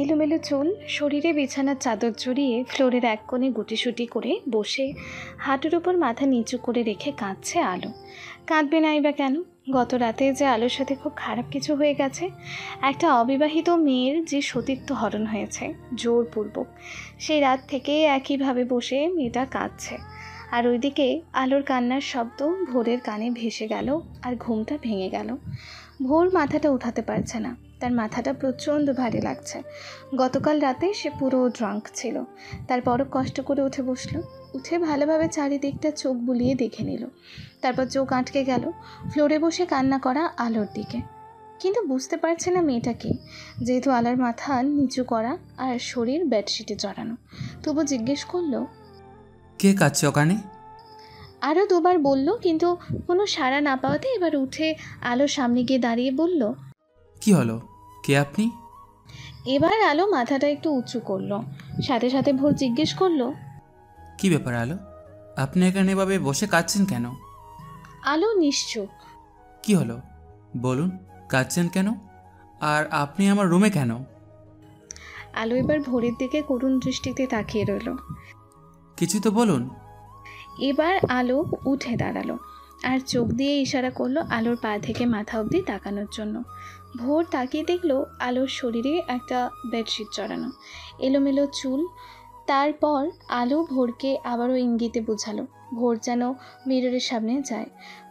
এলোমেলো চুল, শরীরে বিছানার চাদর জড়িয়ে ফ্লোরের এক কোণে গুটিসুটি করে বসে হাঁটুর উপর মাথা নিচু করে রেখে কাঁদছে আলো। কাঁদবে নাই বা কেন? গত রাতে যে আলোর সাথে খুব খারাপ কিছু হয়ে গেছে। একটা অবিবাহিত মেয়ের যে সতীত্ব হরণ হয়েছে জোরপূর্বক, সেই রাত থেকে একইভাবে বসে মেয়েটা কাঁদছে। আর ওইদিকে আলোর কান্নার শব্দ ভোরের কানে ভেসে গেল আর ঘুমটা ভেঙে গেল। ভোর মাথাটা উঠাতে পারছে না, তার মাথাটা প্রচণ্ড ভারী লাগছে। গতকাল রাতে সে পুরো ড্রাঙ্ক ছিল। তারপরও কষ্ট করে উঠে বসলো। উঠে ভালোভাবে চারিদিকটা চোখ বুলিয়ে দেখে নিল। তারপর চোখ আটকে গেল ফ্লোরে বসে কান্না করা আলোর দিকে। কিন্তু বুঝতে পারছে না মেয়েটাকে, যেহেতু আলোর মাথা নিচু করা আর শরীর বেডশিটে জড়ানো। তবু জিজ্ঞেস করলো, কে কাচ্ছে ওখানে? আরও দুবার বলল, কিন্তু কোনো সাড়া না পাওয়াতে এবার উঠে আলোর সামনে গিয়ে দাঁড়িয়ে বলল, কি হলো? কে আপনি? এবার আলো মাথাটা একটু উঁচু করলো। সাথে সাথে ভোর জিজ্ঞেস করলো, কি ব্যাপার আলো, আপনি এখানে এভাবে বসে কাঁদছেন কেন? আলো নিশ্চুপ। কি হলো বলুন, কাঁদছেন কেন? আর আপনি আমার রুমে কেন? আলো এবার ভোরের দিকে করুণ দৃষ্টিতে তাকিয়ে রইল। কিছু তো বলুন। এবার আলো উঠে দাঁড়ালো আর চোখ দিয়ে ইশারা করলো আলোর পা থেকে মাথা অবধি তাকানোর জন্য। ভোর তাকিয়ে দেখলো আলোর শরীরে একটা বেডশিট চড়ানো, এলোমেলো চুল। তারপর আলো ভোরকে আবারও ইঙ্গিতে বোঝালো ভোর যেন মিররের সামনে যায়।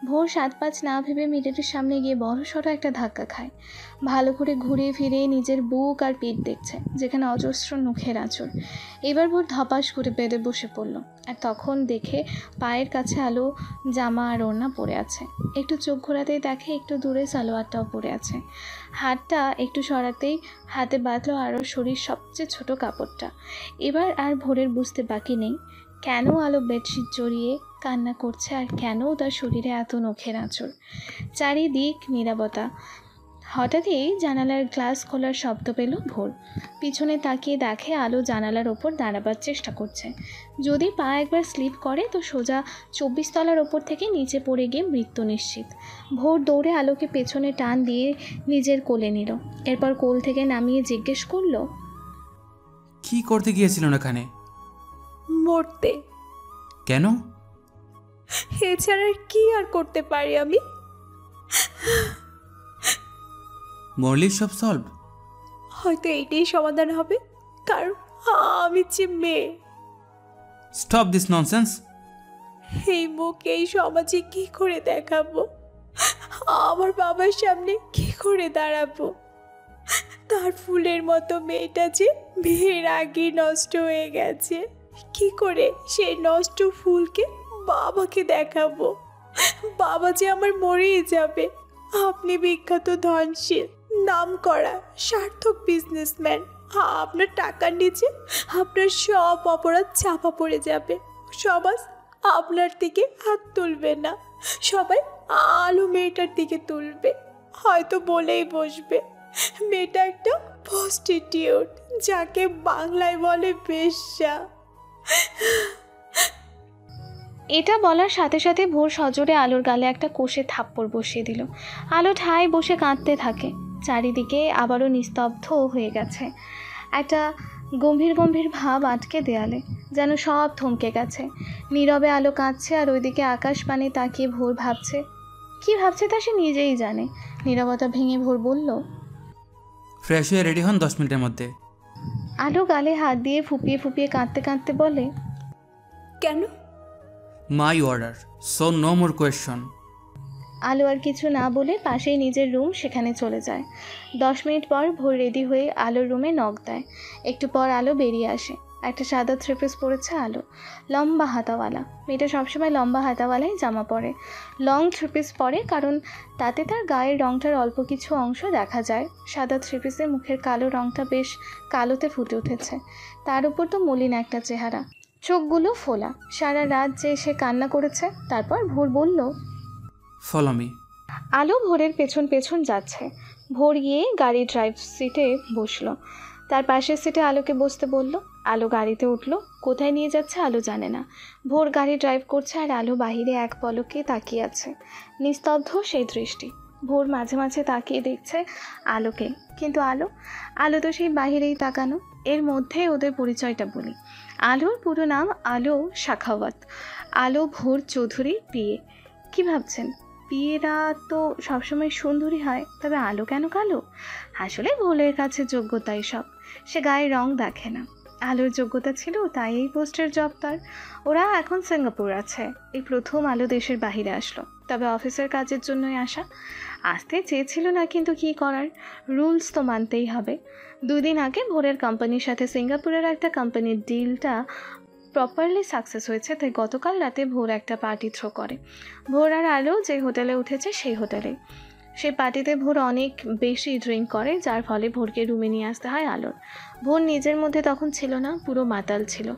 ভোর 7-5 না ভেবে মিররের সামনে গিয়ে বড়সড় একটা ধাক্কা খায়। ভালো করে ঘুরে ফিরে নিজের বুক আর পিঠ দেখছে, যেখানে অজস্র নখের আঁচড়। এবার ভোর ধপাস করে বেডে বসে পড়ল। আর তখন দেখে পায়ের কাছে আলো জামা আর ওড়না পরে আছে। একটু চোখ ঘোরাতেই দেখে একটু দূরে সালোয়ারটাও পরে আছে। হাতটা একটু সরাতেই হাতে বাঁধলো আরও শরীর সবচেয়ে ছোট কাপড়টা। এবার আর ভোরের বুঝতে বাকি নেই কেন আলো বেডশিট জড়িয়ে কান্না করছে আর কেন তার শরীরে এত নখের আঁচড়। চারিদিক নীরবতা। হঠাৎই জানালার গ্লাস খোলার শব্দ পেল ভোর। পিছনে তাকিয়ে দেখে আলো জানালার ওপর দাঁড়াবার চেষ্টা করছে। যদি পা একবার স্লিপ করে তো সোজা 24 তলার ওপর থেকে নিচে পড়ে গিয়ে মৃত্যু নিশ্চিত। ভোর দৌড়ে আলোকে পেছনে টান দিয়ে নিজের কোলে নিল। এরপর কোল থেকে নামিয়ে জিজ্ঞেস করলো, কি করতে গিয়েছিলেন ওখানে? মরতে। কেন? এছাড়া আর কি আর করতে পারি আমি? মরলি সব সলভ? হয়তো এইটাই সমাধান হবে, কারণ আমি যে মেয়ে। Stop this nonsense. এই মুখ এই সমাজে কি করে দেখাবো? আমার বাবার সামনে কি করে দাঁড়াবো? তার ফুলের মতো মেয়েটা যে বিয়ের আগে নষ্ট হয়ে গেছে, কি করে সেই নষ্ট ফুলকে বাবাকে দেখাবো? বাবা যে আমার মরেই যাবে। আপনি বিখ্যাত ধনশীল, নাম করা সার্থক বিজনেসম্যান, আপনার টাকার নিচে আপনার সব অপরাধ চাপা পড়ে যাবে। সমাজ আপনার দিকে হাত তুলবে না, সবাই আলো মেয়েটার দিকে তুলবে। হয়তো বলেই বসবে মেয়েটা একটা প্রস্টিটিউট, যাকে বাংলায় বলে বেশ্যা। এটা বলার সাথে সাথে ভোর সজোরে আলোর গালে একটা কষে থাপ্পড় বসিয়ে দিল। আলো ঠায় বসে কাঁদতে থাকে। চারিদিকে আবারও নিস্তব্ধ হয়ে গেছে। একটা গম্ভীর গম্ভীর ভাব আটকে দেয়ালে, যেন সব থমকে গেছে। নীরবে আলো কাঁদছে আর ওইদিকে আকাশ পানে তাকিয়ে ভোর ভাবছে। কি ভাবছে তা সে নিজেই জানে। নীরবতা ভেঙে ভোর বলল, ফ্রেশ হয়ে রেডি হন 10 মিনিটের মধ্যে। আলো গালে হাত দিয়ে ফুপিয়ে ফুপিয়ে কাঁদতে কাঁদতে বলে, কেন? My order, so no more question. আলো আর কিছু না বলে পাশেই নিজের রুম, সেখানে চলে যায়। 10 মিনিট পর ভোর রেডি হয়ে আলোর রুমে নক দেয়। একটু পর আলো বেরিয়ে আসে। একটা সাদা থ্রিপিস পরেছে আলো, লম্বা হাতাওয়ালা। মেয়েটা সবসময় লম্বা হাতাওয়ালাই জামা পরে। লং থ্রিপিস পরে কারণ তাতে তার গায়ের রঙটার অল্প কিছু অংশ দেখা যায়। সাদা থ্রিপিসে মুখের কালো রঙটা বেশ কালোতে ফুটে উঠেছে। তার উপর তো মলিন একটা চেহারা, চোখগুলো ফোলা। সারা রাত যে সে কান্না করেছে। তারপর ভোর বলল, ফলো মি। আলো ভোরের পেছন পেছন যাচ্ছে। ভোর গিয়ে গাড়ি ড্রাইভ সিটে বসলো। তার পাশের সিটে আলোকে বসতে বলল। আলো গাড়িতে উঠলো। কোথায় নিয়ে যাচ্ছে আলো জানে না। ভোর গাড়ি ড্রাইভ করছে আর আলো বাহিরে এক পলকে তাকিয়ে আছে। নিস্তব্ধ সেই দৃষ্টি। ভোর মাঝে মাঝে তাকিয়ে দেখছে আলোকে, কিন্তু আলো তো সেই বাহিরেই তাকানো। এর মধ্যে ওদের পরিচয়টা বলি। আলোর পুরো নাম আলো শাখাওয়াত। আলো ভোর চৌধুরী বিয়ে। কি ভাবছেন, বিয়েরা তো সবসময় সুন্দরী হয়, তবে আলো কেন কালো? আসলে ভোরের কাছে যোগ্যতাই সব, সে গায়ের রং দেখে না। আলোর যোগ্যতা ছিল তাই এই পোস্টের জব তার। ওরা এখন সিঙ্গাপুর আছে, এই প্রথম আলো দেশের বাইরে আসলো, তবে অফিসের কাজের জন্যই আসা। আসতে চেয়েছিল না, কিন্তু কী করার, রুলস তো মানতেই হবে। 2 দিন আগে ভোরের কোম্পানির সাথে সিঙ্গাপুরের একটা কোম্পানির ডিলটা প্রপারলি সাকসেস হয়েছে, তাই গতকাল রাতে ভোর একটা পার্টি থ্রো করে। ভোর আর আলো যে হোটেলে উঠেছে সেই হোটেলেই। সেই পার্টিতে ভোর অনেক বেশি ড্রিঙ্ক করে, যার ফলে ভোরকে রুমে নিয়ে আসতে হয় আলোর। ভোর নিজের মধ্যে তখন ছিল না, পুরো মাতাল ছিল।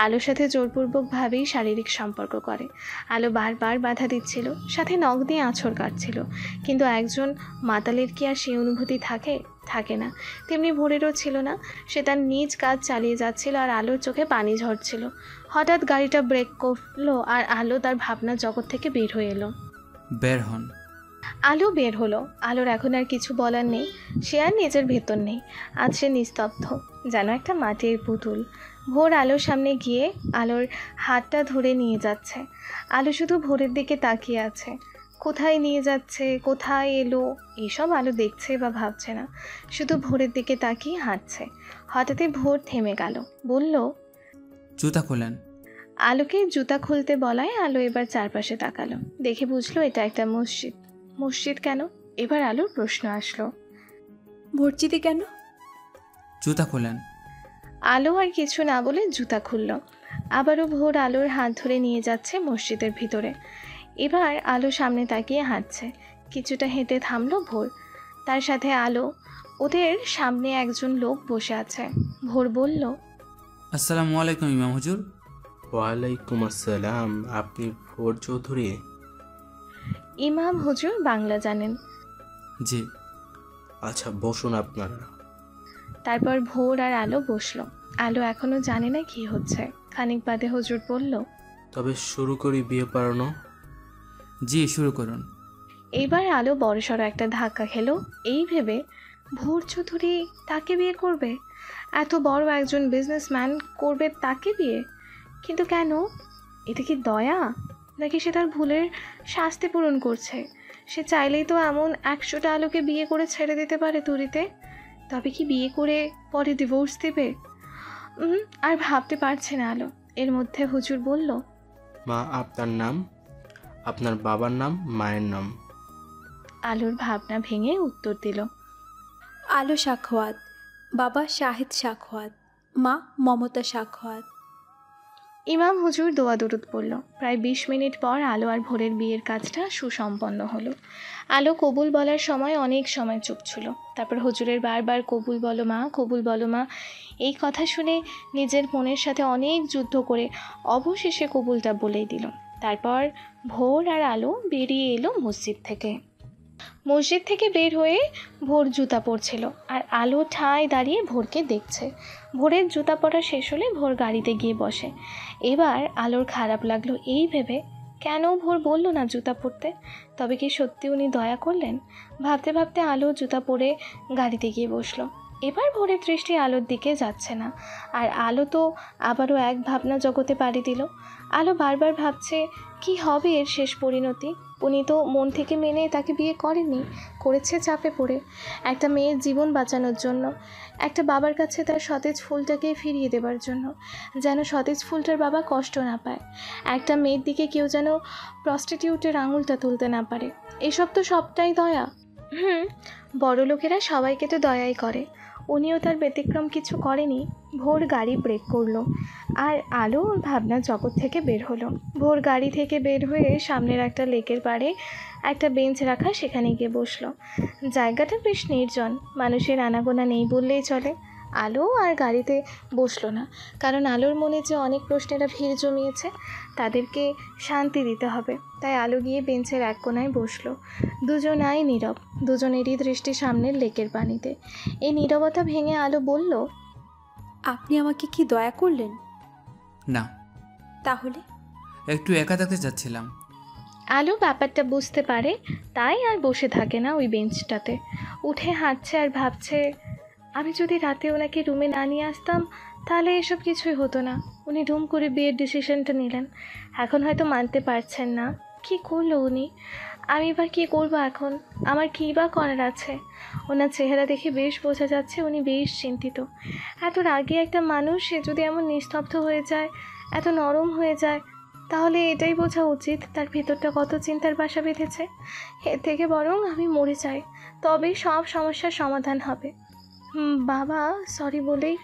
আলোর সাথে জোরপূর্বকভাবেই শারীরিক সম্পর্ক করে। আলো বারবার বাধা দিচ্ছিল, সাথে নখ দিয়ে আঁচড় কাটছিল, কিন্তু একজন মাতালের কি আর সেই অনুভূতি থাকে না। তেমনি ভোরেরও ছিল না। সে তার নিজ কাজ চালিয়ে যাচ্ছিল আর আলোর চোখে পানি ঝরছিল। হঠাৎ গাড়িটা ব্রেক করলো আর আলো তার ভাবনার জগৎ থেকে বের হয়ে এলো। বের হন। আলো বের হলো। আলোর এখন আর কিছু বলার নেই, সে আর নিজের ভেতর নেই। আজ সে নিস্তব্ধ, যেন একটা মাটির পুতুল। ভোর আলোর সামনে গিয়ে আলোর হাতটা ধরে নিয়ে যাচ্ছে। আলো শুধু ভোরের দিকে তাকিয়ে আছে। কোথায় নিয়ে যাচ্ছে, কোথায় এলো, এসব আলো দেখছে বা ভাবছে না, শুধু ভোরের দিকে তাকিয়ে হাঁটছে। হঠাৎই ভোর থেমে গেল, বলল, জুতা খোলেন। আলোকে জুতা খুলতে বলায় আলো এবার চারপাশে তাকালো, দেখে বুঝলো এটা একটা মসজিদ। মসজিদ কেন? এবার আলোর প্রশ্ন আসলো। মসজিদে কেন? জুতা খোলেন। আলো আর কিছু না বলে জুতা খুলল। আবারও ভোর আলোর হাত ধরে নিয়ে যাচ্ছে মসজিদের ভিতরে। এবার আলো সামনে তাকিয়ে হাঁটছে। কিছুটা হেঁটে থামলো ভোর, তার সাথে আলো। ওদের সামনে একজন লোক বসে আছে। ভোর বলল, আসসালামু আলাইকুম ইমাম হুজুর। ওয়ালাইকুম আসসালাম। আপনি ভোর চৌধুরী? ইমাম হুজুর বাংলা জানেন। জি। আচ্ছা, বসুন আপনারা। তারপর ভোর আর আলো বসলো। আলো এখনো জানে না কি হচ্ছে। খানিক বাদে হুজুর বলল, তবে শুরু করি বিয়ে পড়ানো। জি, শুরু করুন। এইবার আলো বড়সড় একটা ধাক্কা খেলো, এই ভেবে ভোর চৌধুরী তাকে বিয়ে করবে? এত বড় একজন বিজনেসম্যান করবে তাকে বিয়ে? কিন্তু কেন? এটা কি দয়া, নাকি সে তার ভুলের শাস্তি পূরণ করছে? সে চাইলেই তো এমন 100টা আলোকে বিয়ে করে ছেড়ে দিতে পারে তুরিতে। তবে কি বিয়ে করে পরে ডিভোর্স দেবে? আর ভাবতে পারছে না আলো। এর মধ্যে হুজুর বলল, মা, আপনার নাম? আপনার বাবার নাম, মায়ের নাম? আলোর ভাবনা ভেঙে উত্তর দিল, আলো সাখওয়াত, বাবা শাহিদ সাখওয়াত, মা মমতা সাখওয়াত। ইমাম হুজুর দোয়া দরুদ পড়ল। প্রায় 20 মিনিট পর আলো আর ভোরের বিয়ের কাজটা সুসম্পন্ন হলো। আলো কবুল বলার সময় অনেক সময় চুপ ছিল। তারপর হুজুরের বারবার কবুল বলো মা, কবুল বলো মা, এই কথা শুনে নিজের মনের সাথে অনেক যুদ্ধ করে অবশেষে কবুলটা বলেই দিল। তারপর ভোর আর আলো বেরিয়ে এলো মসজিদ থেকে। মসজিদ থেকে বের হয়ে ভোর জুতা পরছিল আর আলো ঠায় দাঁড়িয়ে ভোরকে দেখছে। ভোরের জুতা পরা শেষ হলে ভোর গাড়িতে গিয়ে বসে। এবার আলোর খারাপ লাগলো এই ভেবে, কেন ভোর বলল না জুতা পরতে? তবে কি সত্যি উনি দয়া করলেন? ভাবতে ভাবতে আলো জুতা পরে গাড়িতে গিয়ে বসলো। এবার ভোরের দৃষ্টি আলোর দিকে যাচ্ছে না, আর আলো তো আবারও এক ভাবনা জগতে পাড়ি দিল। আলো বারবার ভাবছে কি হবে এর শেষ পরিণতি। উনি তো মন থেকে মেনে তাকে বিয়ে করেনি, করেছে চাপে পড়ে, একটা মেয়ের জীবন বাঁচানোর জন্য, একটা বাবার কাছে তার সতেজ ফুলটাকে ফিরিয়ে দেবার জন্য, যেন সতেজ ফুলটার বাবা কষ্ট না পায়। একটা মেয়ের দিকে কেউ যেন প্রস্টিটিউটের আঙুলটা তুলতে না পারে। এসব তো সবটাই দয়া। বড় লোকেরা সবাইকে তো দয়াই করে, উনিও তার ব্যতিক্রম কিছু করেনি। ভোর গাড়ি ব্রেক করলো আর আলো ওর ভাবনার জগৎ থেকে বের হলো। ভোর গাড়ি থেকে বের হয়ে সামনের একটা লেকের পাড়ে একটা বেঞ্চ রাখা, সেখানে গিয়ে বসলো। জায়গাটা বেশ নির্জন, মানুষের আনাগোনা নেই বললেই চলে। আলো আর গাড়িতে বসলো না, কারণ আলোর মনে যে অনেক প্রশ্নেরা ভিড় জমিয়েছে, তাদেরকে শান্তি দিতে হবে। তাই আলো গিয়ে বেঞ্চের এক কোনায় বসলো। দুজনাই নীরব, দুজনেরই দৃষ্টি সামনের লেকের পানিতে। এই নীরবতা ভেঙে আলো বলল, আপনি আমাকে কি দয়া করলেন? না, তাহলে? একটু একা থাকতে চাচ্ছিলাম। আলো ব্যাপারটা বুঝতে পারে, তাই আর বসে থাকে না ওই বেঞ্চটাতে। উঠে হাঁটছে আর ভাবছে, আমি যদি রাতে ওনাকে রুমে না নিয়ে আসতাম তাহলে এসব কিছুই হতো না। উনি ধুম করে বিয়ের ডিসিশনটা নিলেন, এখন হয়তো মানতে পারছেন না। কি করলো উনি? আমি এবার কী করবো এখন? আমার কী বা করার আছে? ওনার চেহারা দেখে বেশ বোঝা যাচ্ছে উনি বেশ চিন্তিত। এত রাগী একটা মানুষ, সে যদি এমন নিস্তব্ধ হয়ে যায়, এত নরম হয়ে যায়, তাহলে এটাই বোঝা উচিত তার ভেতরটা কত চিন্তার বাসা বেঁধেছে। এর থেকে বরং আমি মরে যাই, তবেই সব সমস্যার সমাধান হবে। বাবা সরি বলেই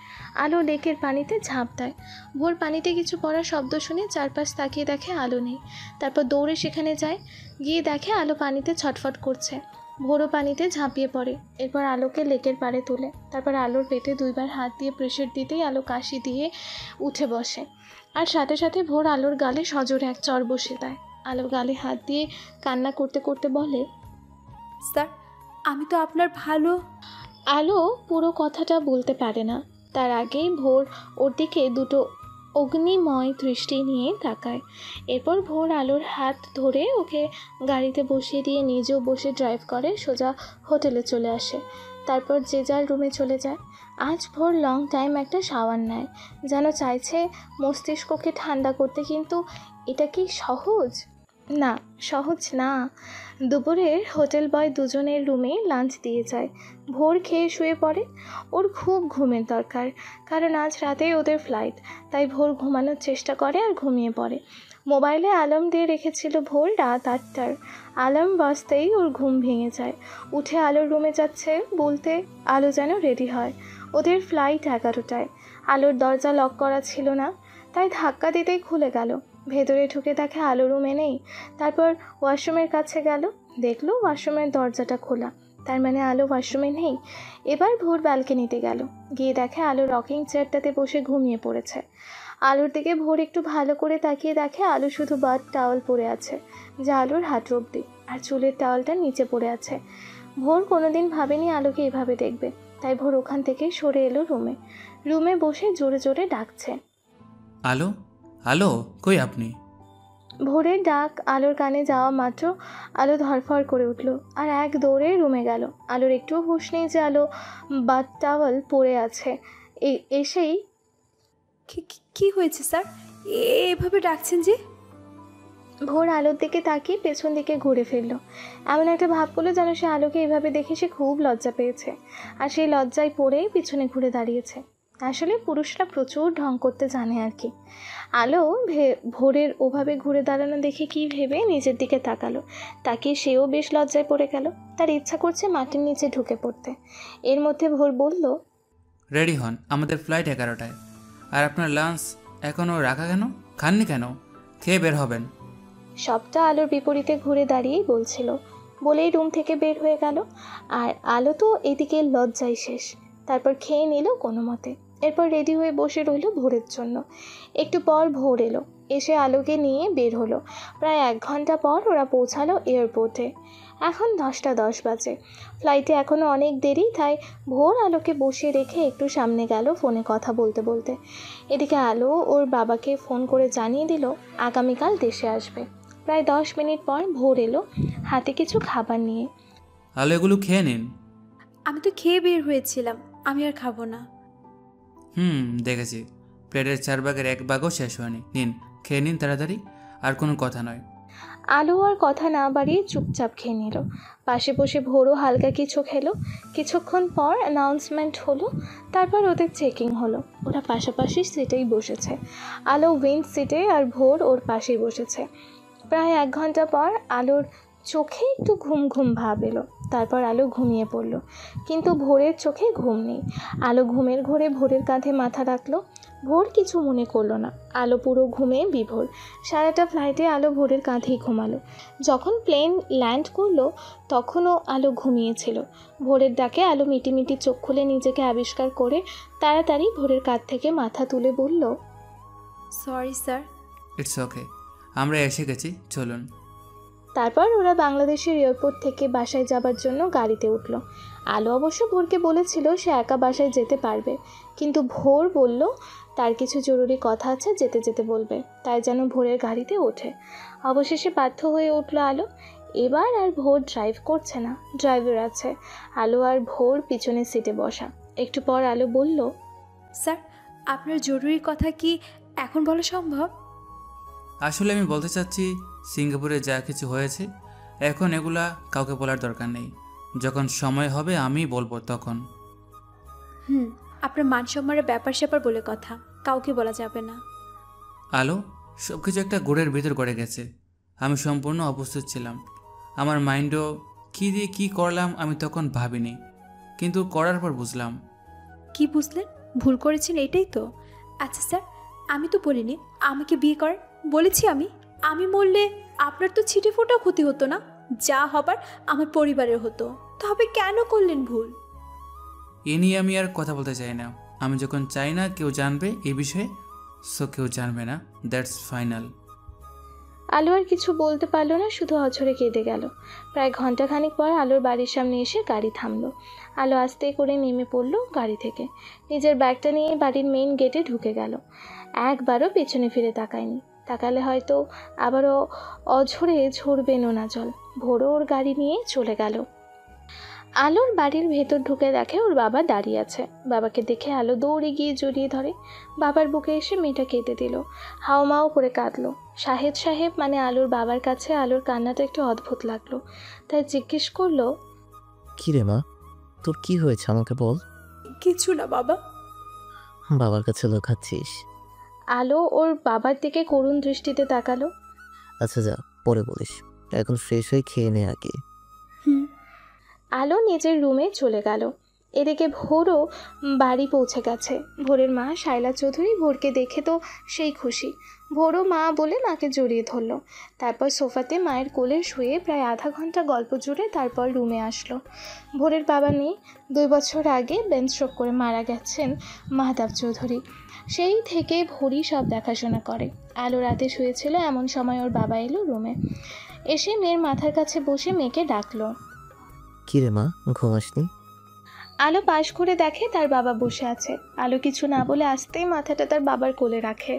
আলো লেকের পানিতে ঝাঁপ দেয়। ভোর পানিতে কিছু পড়ার শব্দ শুনে চারপাশ তাকিয়ে দেখে আলো নেই। তারপর দৌড়ে সেখানে যায়, গিয়ে দেখে আলো পানিতে ছটফট করছে। ভোরও পানিতে ঝাঁপিয়ে পড়ে। এরপর আলোকে লেকের পাড়ে তোলে। তারপর আলোর পেটে 2বার হাত দিয়ে প্রেশার দিতেই আলো কাশি দিয়ে উঠে বসে, আর সাথে সাথে ভোর আলোর গালে সজোরে এক চড় বসে দেয়। আলো গালে হাত দিয়ে কান্না করতে করতে বলে, স্যার, আমি তো আপনার ভালো। আলো পুরো কথাটা বলতে পারে না। তার আগেই ভোর ওর দিকে দুটো অগ্নিময় দৃষ্টি নিয়ে তাকায়। এরপর ভোর আলোর হাত ধরে ওকে গাড়িতে বসিয়ে দিয়ে নিজেও বসে ড্রাইভ করে সোজা হোটেলে চলে আসে। তারপর যে যার রুমে চলে যায়। আজ ভোর লং টাইম একটা শাওয়ার নেয়, যেন চাইছে মস্তিষ্ককে ঠান্ডা করতে, কিন্তু এটা কি সহজ? না, সহজ না। দুপুরের হোটেল বয় দুজনের রুমে লাঞ্চ দিয়ে যায়। ভোর খেয়ে শুয়ে পড়ে। ওর খুব ঘুমের দরকার, কারণ আজ রাতেই ওদের ফ্লাইট। তাই ভোর ঘুমানোর চেষ্টা করে আর ঘুমিয়ে পড়ে। মোবাইলে অ্যালার্ম দিয়ে রেখেছিল ভোর রাত 8টার। অ্যালার্ম বাজতেই ওর ঘুম ভেঙে যায়। উঠে আলোর রুমে যাচ্ছে বলতে আলো যেন রেডি হয়। ওদের ফ্লাইট 11টায়। আলোর দরজা লক করা ছিল না, তাই ধাক্কা দিতেই খুলে গেল। ভেতরে ঢুকে দেখে আলো রুমে নেই। তারপর ওয়াশরুমের কাছে গেল, দেখলো ওয়াশরুমের দরজাটা খোলা, তার মানে আলো ওয়াশরুমে নেই। এবার ভোর ব্যালকনিতে গেল, গিয়ে দেখে আলো রকিং চেয়ারটাতে বসে ঘুমিয়ে পড়েছে। আলোর দিকে ভোর একটু ভালো করে তাকিয়ে দেখে আলো শুধু বাথ টাওয়াল পরে আছে, যা আলোর হাঁটু অবধি, আর চুলের টাওয়ালটা নিচে পড়ে আছে। ভোর কোনোদিন ভাবেনি আলোকে এভাবে দেখবে, তাই ভোর ওখান থেকে সরে এলো রুমে বসে জোরে জোরে ডাকছে, আলো, আলো, কই আপনি? ভোরের ডাক আলোর কানে যাওয়া মাত্র আলো ধরফর করে উঠল আর এক দৌড়ে রুমে গেল। আলোর একটুও হুঁশ নেই যে আলো বাথ টাওয়াল পরে আছে। এসেই কি হয়েছে স্যার, এভাবে ডাকছেন যে? ভোর আলোর দিকে তাকিয়ে পেছন দিকে ঘুরে ফিরল। এমন একটা ভাব করলো যেন সে আলোকে এভাবে দেখে সে খুব লজ্জা পেয়েছে, আর সেই লজ্জায় পড়েই পিছনে ঘুরে দাঁড়িয়েছে। আসলে পুরুষরা প্রচুর ঢং করতে জানে আর কি। আলো ভোরের ওভাবে ঘুরে দাঁড়ানো দেখে কি ভেবে নিজের দিকে তাকালো। তাকিয়ে সেও বেশ লজ্জায় পড়ে গেল। তার ইচ্ছা করছে মাটির নিচে ঢুকে পড়তে। এর মধ্যে ভোর বলল, রেডি হন, আমাদের ফ্লাইট 11টায়। আর আপনার লাঞ্চ এখনও রাখা কেন? খাননি কেন? খেয়ে বের হবেন। সবটা আলোর বিপরীতে ঘুরে দাঁড়িয়েই বলছিল। বলেই রুম থেকে বের হয়ে গেল। আর আলো তো এদিকে লজ্জায় শেষ। তারপর খেয়ে নিল কোনো মতে। এরপর রেডি হয়ে বসে রইল ভোরের জন্য। একটু পর ভোর এলো, এসে আলোকে নিয়ে বের হলো। প্রায় 1 ঘন্টা পর ওরা পৌঁছালো এয়ারপোর্টে। এখন 10টা 10 বাজে। ফ্লাইটে এখনও অনেক দেরি, তাই ভোর আলোকে বসিয়ে রেখে একটু সামনে গেল ফোনে কথা বলতে বলতে। এদিকে আলো ওর বাবাকে ফোন করে জানিয়ে দিল আগামীকাল দেশে আসবে। প্রায় 10 মিনিট পর ভোর এলো হাতে কিছু খাবার নিয়ে। আলো, এগুলো খেয়ে নিন। আমি তো খেয়ে বের হয়েছিলাম, আমি আর খাবো না। দেখেছি। প্লেটের 4 ভাগের 1 ভাগও শেষ হয়নি। নিন, খেয়ে নিন তাড়াতাড়ি। আর কোনো কথা নয়। আলো আর কথা না বাড়িয়ে চুপচাপ খেয়ে নিল। পাশে বসে ভোরও হালকা কিছু খেলো। কিছুক্ষণ পর অ্যানাউন্সমেন্ট হলো। তারপর ওদের চেকিং হলো। ওরা পাশাপাশি সিটেই বসেছে। আলো উইন্ড সিটে আর ভোর ওর পাশেই বসেছে। প্রায় 1 ঘন্টা পর আলোর চোখে একটু ঘুম ঘুম ভাব এলো। তারপর আলো ঘুমিয়ে পড়ল, কিন্তু ভোরের চোখে ঘুম নেই। আলো ঘুমের ঘোরে ভোরের কাঁধে মাথা রাখলো। ভোর কিছু মনে করলো না। আলো পুরো ঘুমে বিভোর। সারাটা ফ্লাইটে আলো ভোরের কাঁধেই ঘুমালো। যখন প্লেন ল্যান্ড করলো তখনও আলো ঘুমিয়েছিল। ভোরের ডাকে আলো মিটিমিটি চোখ খুলে নিজেকে আবিষ্কার করে তাড়াতাড়ি ভোরের কাঁধ থেকে মাথা তুলে বলল, সরি স্যার। ইটস ওকে, আমরা এসে গেছি, চলুন। তারপর ওরা বাংলাদেশের এয়ারপোর্ট থেকে বাসায় যাবার জন্য গাড়িতে উঠল। আলো অবশ্য ভোরকে বলেছিল সে একা বাসায় যেতে পারবে, কিন্তু ভোর বলল তার কিছু জরুরি কথা আছে, যেতে যেতে বলবে, তাই যেন ভোরের গাড়িতে ওঠে। অবশেষে বাধ্য হয়ে উঠল আলো। এবার আর ভোর ড্রাইভ করছে না, ড্রাইভার আছে। আলো আর ভোর পিছনের সিটে বসা। একটু পর আলো বলল, স্যার, আপনার জরুরি কথা কি এখন বলা সম্ভব? আসলে আমি বলতে চাচ্ছি, সিঙ্গাপুরে যা কিছু হয়েছে এখন এগুলা কাউকে বলার দরকার নেই। যখন সময় হবে আমি বলবো তখন। আপনার মান সম্মানের ব্যাপার স্যাপার বলে কথা, কাউকে বলা যাবে না। আলো, সব কিছু একটা গোড়ের ভিতর গড়ে গেছে। আমি সম্পূর্ণ অপ্রস্তুত ছিলাম। আমার মাইন্ডও কী দিয়ে কী করলাম আমি তখন ভাবিনি, কিন্তু করার পর বুঝলাম। কি বুঝলেন? ভুল করেছেন এটাই তো? আচ্ছা স্যার, আমি তো বলিনি আমাকে বিয়ে করেন, বলেছি আমি মরলে আপনার তো ছিটে ফোটা ক্ষতি হতো না, যা হবার আমার পরিবারের হতো। তবে কেন করলেন ভুল? এ নিয়ে আমি আর কথা বলতে চাই না। আমি যখন চাই না কেউ জানবে এ বিষয়ে, সো কেউ জানবে না, দ্যাটস ফাইনাল। আলো আর কিছু বলতে পারলো না, শুধু অঝরে কেঁদে গেল। প্রায় ঘন্টাখানিক পর আলোর বাড়ির সামনে এসে গাড়ি থামলো। আলো আস্তে করে নেমে পড়লো গাড়ি থেকে, নিজের ব্যাগটা নিয়ে বাড়ির মেইন গেটে ঢুকে গেল। একবারও পেছনে ফিরে তাকায়নি। তাকালে হয়তো আবারও অঝরে ঝরবে নোনা জল। ভোরও ওর গাড়ি নিয়ে চলে গেল। আলোর বাড়ির ভেতর ঢুকে দেখে ওর বাবা দাঁড়িয়ে আছে। বাবাকে দেখে আলো দৌড়ে গিয়ে জড়িয়ে ধরে। বাবার বুকে এসে মেয়েটা কেঁদে দিল, হাওমাও করে কাঁদলো। সাহেব সাহেব মানে আলোর বাবার কাছে আলোর কান্নাটা একটু অদ্ভুত লাগলো। তাই জিজ্ঞেস করলো, কি রে মা, তোর কি হয়েছে আমাকে বল। কিছু না বাবা। বাবার কাছে লুকাচ্ছিস? আলো ওর বাবার দিকে করুণ দৃষ্টিতে তাকালো। আচ্ছা যা, পরে বলিস, এখন ফ্রেশ হয়ে খেয়ে নে আগে। আলো নিজের রুমে চলে গেল। এদিকে ভোরও বাড়ি পৌঁছে গেছে। ভোরের মা শায়লা চৌধুরী ভোরকে দেখে তো সেই খুশি। ভোরও মা বলে মাকে জড়িয়ে ধরল। তারপর সোফাতে মায়ের কোলে শুয়ে প্রায় আধা ঘন্টা গল্প জুড়ে তারপর রুমে আসলো। ভোরের বাবা নেই, 2 বছর আগে ব্রেন স্ট্রোক করে মারা গেছেন মাহতাব চৌধুরী। সেই থেকে ভোরই সব দেখাশোনা করে। আলো রাতে শুয়েছিল, এমন সময় ওর বাবা এলো রুমে। এসে মেয়ের মাথার কাছে বসে মেয়েকে ডাকলো। কি রে মা, ঘুমাসনি? আলো পাশ করে দেখে তার বাবা বসে আছে। আলো কিছু না বলে আসতেই মাথাটা তার বাবার কোলে রাখে।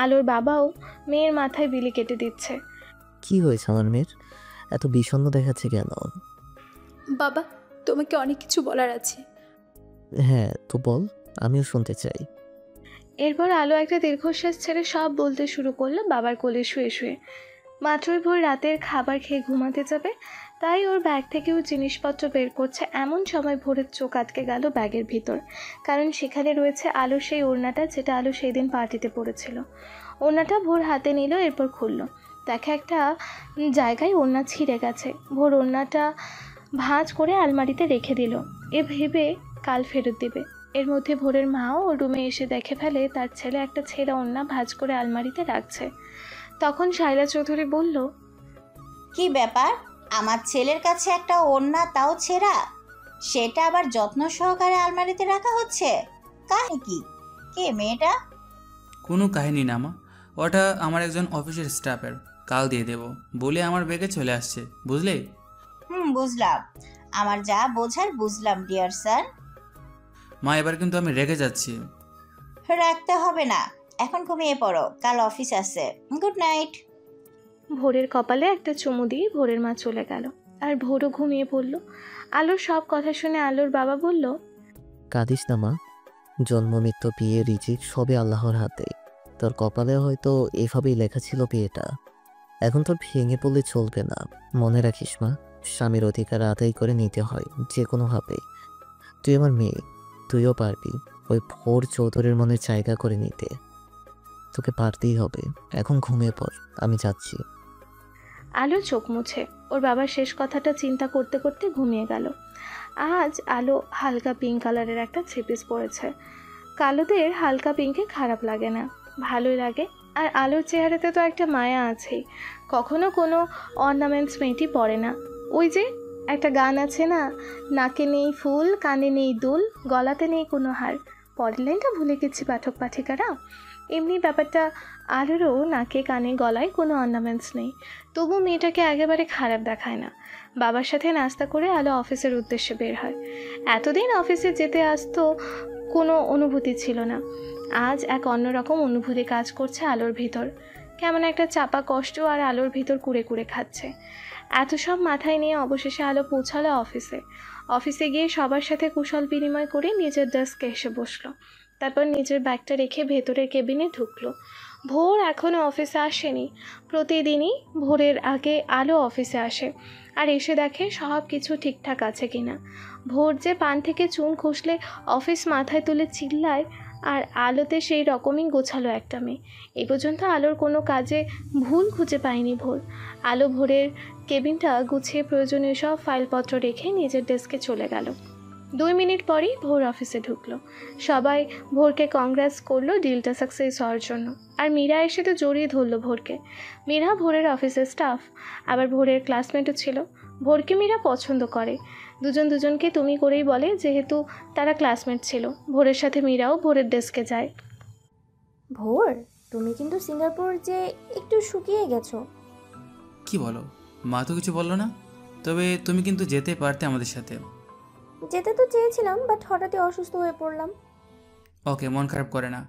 আলোর বাবাও মেয়ের মাথায় বিলি কেটে দিচ্ছে। কি হয়েছে আমার মেয়ের, এত বিষণ্ণ দেখাচ্ছে কেন? বাবা, তোমাকে অনেক কিছু বলার আছে। হ্যাঁ তো বল, আমিও শুনতে চাই। এরপর আলো একটা দীর্ঘশ্বাস ছেড়ে সব বলতে শুরু করলো বাবার কোলে শুয়ে শুয়ে। মাত্রই ভোর রাতের খাবার খেয়ে ঘুমাতে যাবে, তাই ওর ব্যাগ থেকেও জিনিসপত্র বের করছে। এমন সময় ভোরের চোখ আটকে গেল ব্যাগের ভিতর, কারণ সেখানে রয়েছে আলোর সেই ওড়নাটা যেটা আলো সেই দিন পার্টিতে পরেছিল। ওড়নাটা ভোর হাতে নিল, এরপর খুললো। দেখে একটা জায়গায় ওড়না ছিঁড়ে গেছে। ভোর ওড়নাটা ভাঁজ করে আলমারিতে রেখে দিল, এ ভেবে কাল ফেরত দেবে। এর মধ্যে ভোরের মাও ওর রুমে এসে দেখে ফেলে তার ছেলে একটা ছেঁড়া ওড়না ভাঁজ করে আলমারিতে রাখছে। তখন শায়লা চৌধুরী বলল, কি ব্যাপার, আমার ছেলের কাছে একটা ওড়না, তাও ছেঁড়া, সেটা আবার যত্ন সহকারে আলমারিতে রাখা হচ্ছে? কাহিনী কি? কে মেয়েটা? কোনো কাহিনী না মা, ওটা আমার একজন অফিসের স্টাফের, কাল দিয়ে দেব বলে আমার ব্যাগে চলে আসছে, বুঝলে? বুঝলাম, আমার যা বোঝার বুঝলাম ডিয়ার স্যার। মা এবার কিন্তু আমি রেগে যাচ্ছি। রাখতে হবে না, এখন ঘুমিয়ে পড়ো, কাল অফিস আছে। Good night. ভোরের কপালে একটা চুমু দিয়ে ভোরের মা চলে গেল, আর ভোরও ঘুমিয়ে পড়ল। আলোর সব কথা শুনে আলোর বাবা বলল, কাঁদিস না মা, জন্ম মৃত্যু বিয়ে রিজিক সবই আল্লাহর হাতে। তোর কপালে হয়তো এভাবেই লেখা ছিল বিয়েটা, এখন তোর ভেঙে পড়লে চলবে না। মনে রাখিস মা, স্বামীর অধিকার আদায় করে নিতে হয় যে কোনোভাবে। তুই আমার মেয়ে, তুইও পারবি ওই ভোর চৌধুরীর মনে জায়গা করে নিতে। তোকে পারতেই হবে। এখন ঘুমিয়ে পড়, আমি যাচ্ছি। আলো চোখ মুছে ওর বাবার শেষ কথাটা চিন্তা করতে করতে ঘুমিয়ে গেল। আজ আলো হালকা পিঙ্ক কালারের একটা থ্রি পিস পরেছে। কালোদের হালকা পিঙ্কে খারাপ লাগে না, ভালোই লাগে। আর আলোর চেহারাতে তো একটা মায়া আছেই, কখনো কোনো অর্নামেন্টস মেয়েটি পরে না। ওই যে একটা গান আছে না, নাকে নেই ফুল, কানে নেই দুল, গলাতে নেই কোনো হার। পরের লাইনটা ভুলে গেছি পাঠক পাঠিকারা। এমনি ব্যাপারটা আলোরও নাকে কানে গলায় কোনো অর্নামেন্টস নেই, তবু মেয়েটাকে একেবারে খারাপ দেখায় না। বাবার সাথে নাস্তা করে আলো অফিসের উদ্দেশ্যে বের হয়। এতদিন অফিসে যেতে আসতো কোনো অনুভূতি ছিল না। আজ এক অন্যরকম অনুভূতি কাজ করছে আলোর ভিতর। কেমন একটা চাপা কষ্ট আর আলোর ভিতর কুড়ে কুড়ে খাচ্ছে। এত সব মাথায় নিয়ে অবশেষে আলো পৌঁছালো অফিসে। অফিসে গিয়ে সবার সাথে কুশল বিনিময় করে নিজের ডেস্কে এসে বসলো। তারপর নিজের ব্যাগটা রেখে ভেতরের কেবিনে ঢুকলো। ভোর এখনও অফিসে আসেনি। প্রতিদিনই ভোরের আগে আলো অফিসে আসে আর এসে দেখে সব কিছু ঠিকঠাক আছে কিনা। ভোর যে পান থেকে চুন খসলে অফিস মাথায় তুলে চিল্লায়, আর আলোতে সেই রকমই গোছালো একটা মেয়ে। এ পর্যন্ত আলোর কোনো কাজে ভুল খুঁজে পায়নি ভোর। আলো ভোরের কেবিনটা গুছিয়ে প্রয়োজনীয় সব ফাইলপত্র রেখে নিজের ডেস্কে চলে গেল। 2 মিনিট পরেই ভোর অফিসে ঢুকলো। সবাই ভোরকে কংগ্রেস করলো ডিলটা সাকসেস হওয়ার জন্য। আর মীরা এসে তো জড়িয়ে ধরলো ভোরকে। মীরা ভোরের অফিসের স্টাফ, আবার ভোরের ক্লাসমেটও ছিল। ভোরকে মীরা পছন্দ করে। দুজনকে তুমি করেই বলে, যেহেতু তারা ক্লাসমেট ছিল। ভোরের সাথে মীরাও ভোরের ডেস্কে যায়। ভোর, তুমি কিন্তু সিঙ্গাপুর যে একটু শুকিয়ে গেছো। কি বলো? মা তো কিছু বললো না। তবে তুমি কিন্তু যেতে পারতে আমাদের সাথে। যেতে তো চেয়েছিলাম, বাট হঠাৎই অসুস্থ হয়ে পড়লাম। ওকে, মন খারাপ করে না,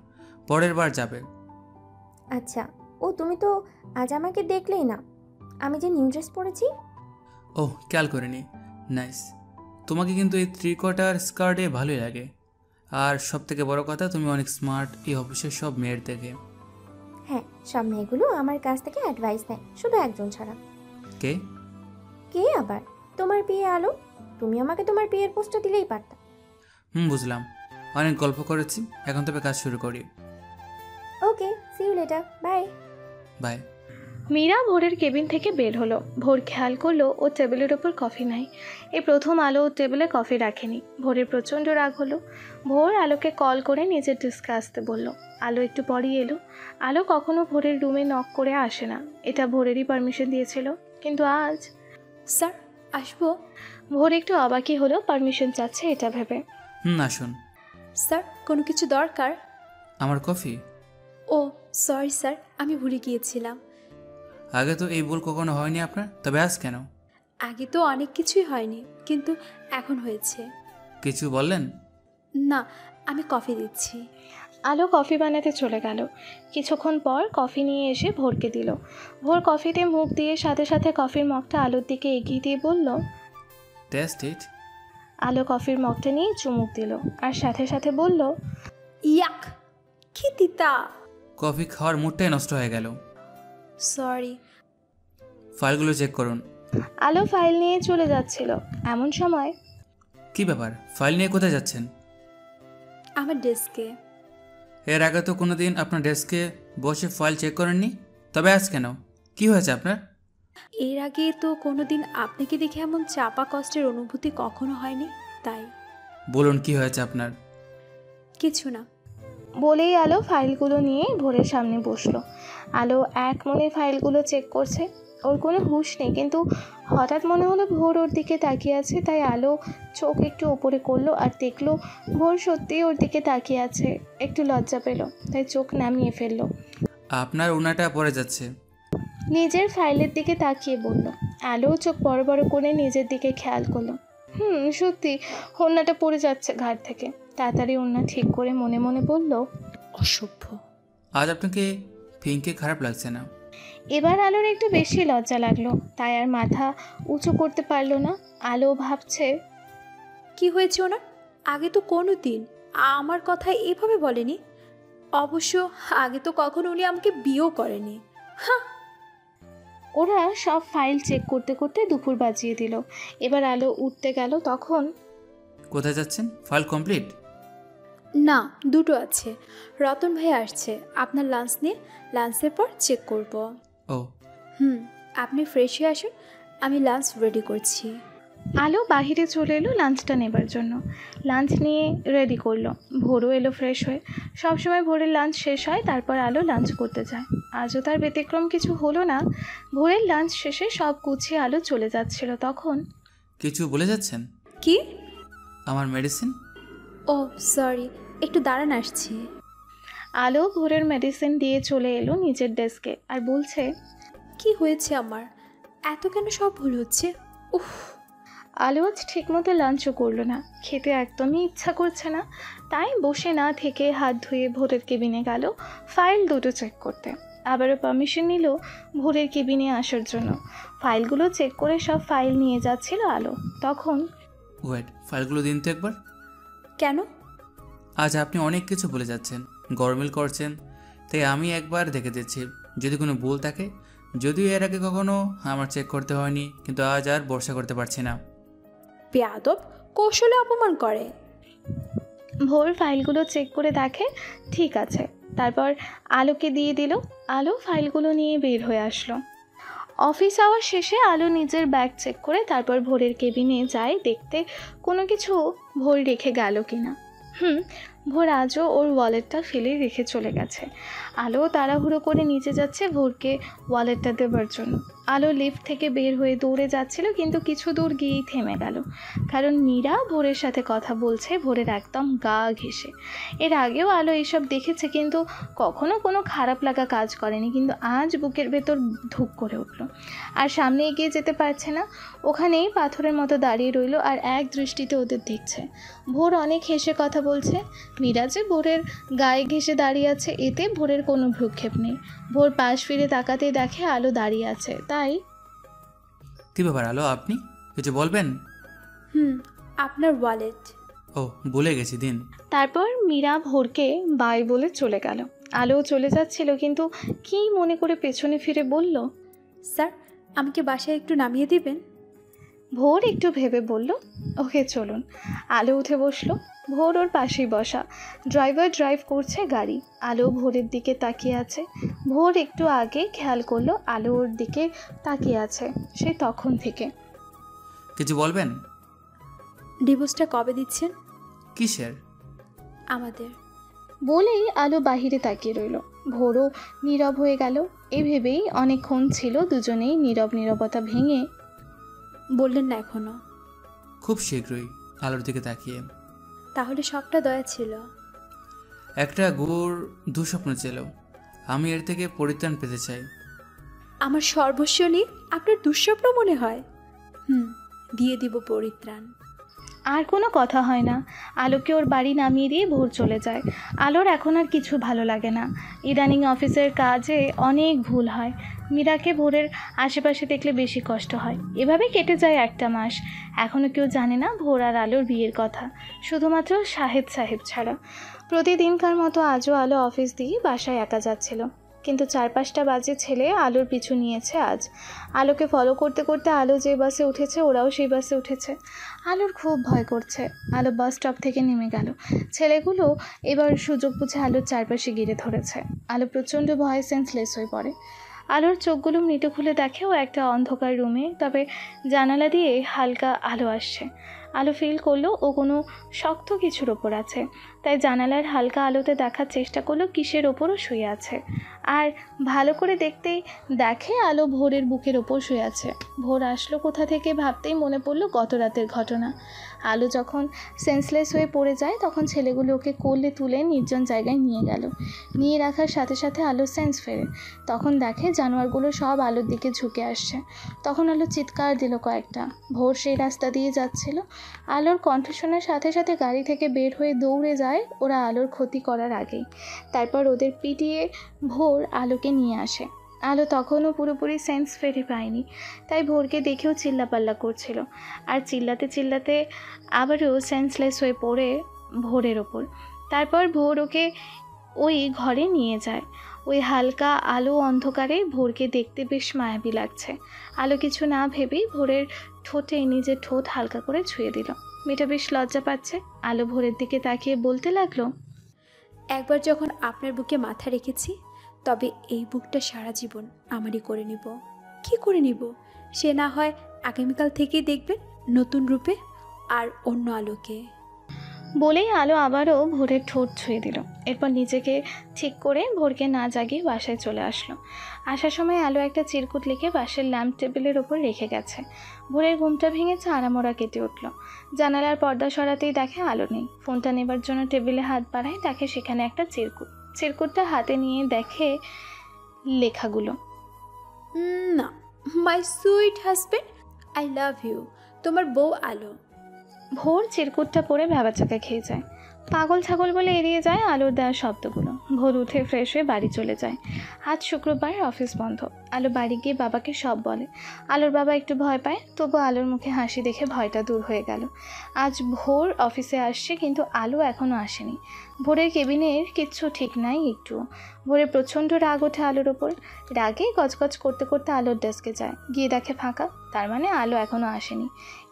পরের বার যাবে। আচ্ছা, ও তুমি তো আজ আমাকে দেখলেই না, আমি যে নিউ ড্রেস পরেছি। ওহ, খেয়াল করিনি। নাইস। তোমাকে কিন্তু এই 3/4 স্কার্টে ভালোই লাগে। আর সব থেকে বড় কথা, তুমি অনেক স্মার্ট এই অফিসের সব মেয়ের থেকে। হ্যাঁ, সব মেয়েগুলো আমার কাছ থেকে অ্যাডভাইস নেয়, শুধু একজন ছাড়া। কে? কে আবার? তোমার বিয়ে আলো। তুমি আমাকে তোমার বিয়ের পোস্টটা দিলেই পারতা। বুঝলাম। অনেক গল্প করেছি, এখন তবে কাজ শুরু করি। Okay, see you later, bye. Bye. Meera ভোরের কেবিন থেকে বের হলো। ভোর খেয়াল করলো ওর টেবিলের ওপর কফি নাই। এই প্রথম আলো ওর টেবিলে কফি রাখেনি। ভোরের প্রচণ্ড রাগ হলো। ভোর আলোকে কল করে নিজের ডেস্কে আসতে বলল। আলো একটু পরই এলো। আলো কখনো ভোরের রুমে নক করে আসে না, এটা ভোরেরই পারমিশন দিয়েছিল। কিন্তু আজ স্যার, আসবো? ভোর একটু অবাকই হলো, পারমিশন চাচ্ছে এটা ভেবে। আসুন। স্যার, কোনো কিছু দরকার? আমার কফি? ও সরি স্যার, আমি ভুলে গিয়েছিলাম। আগে তো এই ভুল কখনো হয়নি আপনার, তবে আজ কেন? আগে তো অনেক কিছুই হয়নি, কিন্তু এখন হয়েছে। কিছু বললেন? না, আমি কফি দিচ্ছি। আলো কফি বানাতে চলে গেল। কিছুক্ষণ পর কফি নিয়ে এসে ভোরকে দিল। ভোর কফিতে মুখ দিয়ে সাথে সাথে কফির মগটা আলোর দিকে এগিয়ে দিয়ে বলল, টেস্ট ইট। আলো কফির মগটা নিয়ে চুমুক দিল আর সাথে সাথে বলল, ইয়াক, কি তিতা। কফি খাওয়ার মুডটাই নষ্ট হয়ে গেল। সরি। ফাইলগুলো চেক করুন। আলো ফাইল নিয়ে চলে যাচ্ছিল। এমন সময়, কি ব্যাপার, ফাইল নিয়ে কোথায় যাচ্ছেন? আমার ডেস্কে। এর আগে তো কোনো দিন আপনার ডেস্কে বসে ফাইল চেক করেননি, তবে আজ কেন? কি হয়েছে আপনার? এর আগে তো কোনোদিন আপনাকে দেখে এমন চাপা কষ্টের অনুভূতি কখনো হয়নি, তাই। বলুন, কি হয়েছে আপনার? কিছু না। বলেই আলো ফাইলগুলো নিয়ে ভোরের সামনে বসলো। আলো এক মনে ফাইলগুলো চেক করছে। ওর কোনো হুঁশ নেই, কিন্তু হঠাৎ মনে হলো ভোর ওর দিকে তাকিয়ে আছে। তাই আলো চোখ একটু ওপরে করলো আর দেখলো ভোর সত্যিই ওর দিকে তাকিয়ে আছে। একটু লজ্জা পেল, তাই চোখ নামিয়ে ফেললো। আপনার উনাটা পড়ে যাচ্ছে। নিজের ফাইলের দিকে তাকিয়ে বলল। আলো চোখ বড় বড় করে নিজের দিকে খেয়াল করলো। সত্যি ওড়নাটা পড়ে যাচ্ছে ঘাট থেকে। তাড়াতাড়ি ওড়না ঠিক করে মনে মনে বলল, অসভ্য। আজ আপনাকে পিঙ্কে খারাপ লাগছে না? এবার আলোর একটু বেশি লজ্জা লাগলো, তাই আর মাথা উঁচু করতে পারলো না। আলো ভাবছে, কি হয়েছে ওনার? আগে তো কোনো দিন আমার কথা এভাবে বলেনি। অবশ্য আগে তো কখনো উনি আমাকে বিয়েও করেনি। ওরা সব ফাইল চেক করতে করতে দুপুর বাজিয়ে দিল। এবার আলো উঠতে গেল, তখন কোথায় যাচ্ছেন? File complete? না, দুটো আছে। রতন ভাই আসছে আপনার লাঞ্চ নিয়ে, লাঞ্চের পর চেক করব। ও। আপনি ফ্রেশ হয়ে আসুন, আমি লাঞ্চ রেডি করছি। আলো বাহিরে চলে এলো লাঞ্চটা নেবার জন্য। লাঞ্চ নিয়ে রেডি করলো। ভোরও এলো ফ্রেশ হয়ে। সবসময় ভোরের লাঞ্চ শেষ হয়, তারপর আলো লাঞ্চ করতে যায়। আজও তার ব্যতিক্রম কিছু হলো না। ভোরের লাঞ্চ শেষে সব গুছিয়ে আলো চলে যাচ্ছিল, তখন কিছু বলে যাচ্ছেন? কি? আমার মেডিসিন। ও সরি, একটু দাঁড়ান, আসছি। আলো ভোরের মেডিসিন দিয়ে চলে এলো নিজের ডেস্কে আর বলছে, কি হয়েছে আমার? এত কেন সব ভুল হচ্ছে? উফ। আলো আজ ঠিকমতো লাঞ্চও করলো না, খেতে একদমই ইচ্ছা করছে না। তাই বসে না থেকে হাত ধুয়ে ভোরের কেবিনে গেল ফাইল দুটো চেক করতে। আবারও পারমিশন নিল ভোরের কেবিনে আসার জন্য। ফাইলগুলো চেক করে সব ফাইল নিয়ে যাচ্ছিল আলো। তখন ওয়েট, ফাইলগুলো দিন তো একবার। কেন? আজ আপনি অনেক কিছু বলে যাচ্ছেন, গরমিল করছেন, তাই আমি একবার দেখে দিচ্ছি যদি কোনো ভুল থাকে। যদিও এর আগে কখনো আমার চেক করতে হয়নি, কিন্তু আজ আর ভরসা করতে পারছি না। বেয়াদব, কৌশলে অপমান করে। ভোর ফাইলগুলো চেক করে দেখে ঠিক আছে, তারপর আলোকে দিয়ে দিল। আলো ফাইলগুলো নিয়ে বের হয়ে আসলো। অফিস আওয়ার শেষে আলো নিজের ব্যাগ চেক করে তারপর ভোরের কেবিনে যায় দেখতে কোনো কিছু ভোর রেখে গেল কিনা। ভোর আজও ওর ওয়ালেটটা ফেলে রেখে চলে গেছে। আলো তাড়াহুড়ো করে নিচে যাচ্ছে ভোরকে ওয়ালেটটা দেবার জন্য। আলো লিফট থেকে বের হয়ে দৌড়ে যাচ্ছিল, কিন্তু কিছু দূর গিয়েই থেমে গেল, কারণ মীরা ভোরের সাথে কথা বলছে ভোরের একদম গা ঘেঁষে। এর আগেও আলো এসব দেখেছে, কিন্তু কখনো কোনো খারাপ লাগা কাজ করেনি, কিন্তু আজ বুকের ভেতর ধুক করে উঠল। আর সামনে এগিয়ে যেতে পারছে না, ওখানেই পাথরের মতো দাঁড়িয়ে রইল আর এক দৃষ্টিতে ওদের দেখছে। ভোর অনেক হেসে কথা বলছে, মীরা যে ভোরের গায়ে ঘেঁষে দাঁড়িয়ে আছে এতে ভোরের কোনো ভ্রুক্ষেপ নেই। ভোর পাশ ফিরে তাকাতেই দেখে আলো দাঁড়িয়ে আছে। তাই কী ব্যাপার আলো, আপনি কিছু বলবেন? আপনার ওয়ালেট। ও, ভুলে গেছি দিন। তারপর মীরা ভোরকে বাই বলে চলে গেল। আলো চলে যাচ্ছিল, কিন্তু কি মনে করে পেছনে ফিরে বলল, স্যার, আমাকে বাসায় একটু নামিয়ে দিবেন? ভোর একটু ভেবে বলল, ওকে চলুন। আলো উঠে বসলো। ভোর ওর পাশেই বসা। ড্রাইভার ড্রাইভ করছে গাড়ি। আলো ভোরের দিকে তাকিয়ে আছে। ভোর একটু আগে খেয়াল করলো আলো ওর দিকে তাকিয়ে আছে, সে তখন থেকে। কিছু বলবেন? ডিভোর্সটা কবে দিচ্ছেন? কিসের? আমাদের। বলেই আলো বাহিরে তাকিয়ে রইল। ভোরও নীরব হয়ে গেল। এ ভেবেই অনেকক্ষণ ছিল দুজনেই নীরবতা ভেঙে বললেন না এখনো? খুব শীঘ্রই। আলোর দিকে তাকিয়ে। তাহলে সবটা দয়া ছিল। একটা গুড় দুঃস্বপ্ন ছিল, আমি এর থেকে পরিত্রাণ পেতে চাই। আমার সর্বস্ব নিয়ে আপনার দুঃস্বপ্ন মনে হয়? দিয়ে দিব পরিত্রাণ। আর কোনো কথা হয় না। আলোকে ওর বাড়ি নামিয়ে দিয়ে ভোর চলে যায়। আলোর এখন আর কিছু ভালো লাগে না। ইদানিং অফিসের কাজে অনেক ভুল হয়। মীরাকে ভোরের আশেপাশে দেখলে বেশি কষ্ট হয়। এভাবে কেটে যায় একটা মাস। এখনও কেউ জানে না ভোর আর আলোর বিয়ের কথা, শুধুমাত্র শাহেদ সাহেব ছাড়া। প্রতিদিনকার মতো আজও আলো অফিস দিয়ে বাসায় একা যাচ্ছিল, কিন্তু 4-5টা বাজে ছেলে আলোর পিছু নিয়েছে আজ। আলোকে ফলো করতে করতে আলো যে বাসে উঠেছে ওরাও সেই বাসে উঠেছে। আলোর খুব ভয় করছে। আলো বাস স্টপ থেকে নেমে গেল। ছেলেগুলো এবার সুযোগ বুঝে আলোর চারপাশে ঘিরে ধরেছে। আলো প্রচণ্ড ভয়ে সেন্সলেস হয়ে পড়ে। আলোর চোখগুলো মৃত খুলে দেখে ও একটা অন্ধকার রুমে, তবে জানালা দিয়ে হালকা আলো আসছে। আলো ফিল করলো ও কোনো শক্ত কিছুর ওপর আছে, তাই জানালার হালকা আলোতে দেখার চেষ্টা করলো কিসের ওপরও শুয়ে আছে। আর ভালো করে দেখতেই দেখে আলো ভোরের বুকের ওপর শুয়ে আছে। ভোর আসলো কোথা থেকে ভাবতেই মনে পড়লো গত রাতের ঘটনা। আলো যখন সেন্সলেস হয়ে পড়ে যায় তখন ছেলেগুলো ওকে কোলে তুলে নির্জন জায়গায় নিয়ে গেল। নিয়ে রাখার সাথে সাথে আলো সেন্স ফেরে। তখন দেখে জানোয়ারগুলো সব আলোর দিকে ঝুঁকে আসছে। তখন আলো চিৎকার দিল কয়েকটা। ভোর সেই রাস্তা দিয়ে যাচ্ছিল। আলোর কণ্ঠ শোনার সাথে সাথে গাড়ি থেকে বের হয়ে দৌড়ে যায় ওরা আলোর ক্ষতি করার আগেই। তারপর ওদের পিটিয়ে ভোর আলোকে নিয়ে আসে। আলো তখনও পুরোপুরি সেন্স ফেরে পায়নি, তাই ভোরকে দেখেও চিল্লাপাল্লা করছিল। আর চিল্লাতে চিল্লাতে আবারও সেন্সলেস হয়ে পড়ে ভোরের ওপর। তারপর ভোর ওকে ওই ঘরে নিয়ে যায়। ওই হালকা আলো অন্ধকারে ভোরকে দেখতে বেশ মায়াবী লাগছে। আলো কিছু না ভেবেই ভোরের ঠোঁটে নিজের ঠোঁট হালকা করে ছুঁয়ে দিল। মেয়েটা বেশ লজ্জা পাচ্ছে। আলো ভোরের দিকে তাকিয়ে বলতে লাগলো, একবার যখন আপনার বুকে মাথা রেখেছি, তবে এই বুকটা সারা জীবন আমারই করে নিব। কি করে নিব সে না হয় আগামীকাল থেকেই দেখবেন, নতুন রূপে আর অন্য আলোকে। বলেই আলো আবারও ভোরের ঠোঁট ছুঁয়ে দিল। এরপর নিজেকে ঠিক করে ভোরকে না জাগিয়ে বাসায় চলে আসলো। আসার সময় আলো একটা চিরকুট লিখে বাসের ল্যাম্প টেবিলের ওপর রেখে গেছে। ভোরের ঘুমটা ভেঙেছে, আড়ামোড়া কেটে উঠল। জানালার পর্দা সরাতেই দেখে আলো নেই। ফোনটা নেবার জন্য টেবিলে হাত বাড়ায়, দেখে সেখানে একটা চিরকুট। চিরকুটটা হাতে নিয়ে দেখে লেখাগুলো, না, my sweet husband, I love you. তোমার বউ আলো। ভোর চিরকুটটা পরে ভ্যাবাচাকা খেয়ে যায়। পাগল ছাগল বলে এড়িয়ে যায় আলোর দেওয়া শব্দগুলো। ভোর উঠে ফ্রেশ হয়ে বাড়ি চলে যায়। আজ শুক্রবার, অফিস বন্ধ। আলো বাড়ি গিয়ে বাবাকে সব বলে। আলোর বাবা একটু ভয় পায়, তবু আলোর মুখে হাসি দেখে ভয়টা দূর হয়ে গেল। আজ ভোর অফিসে আসছে, কিন্তু আলো এখনও আসেনি। ভোরের কেবিনের কিচ্ছু ঠিক নাই একটু। ভোরে প্রচণ্ড রাগ ওঠে আলোর ওপর। রাগে গজগজ করতে করতে আলোর ডেস্কে যায়, গিয়ে দেখে ফাঁকা। তার মানে আলো এখনও আসেনি।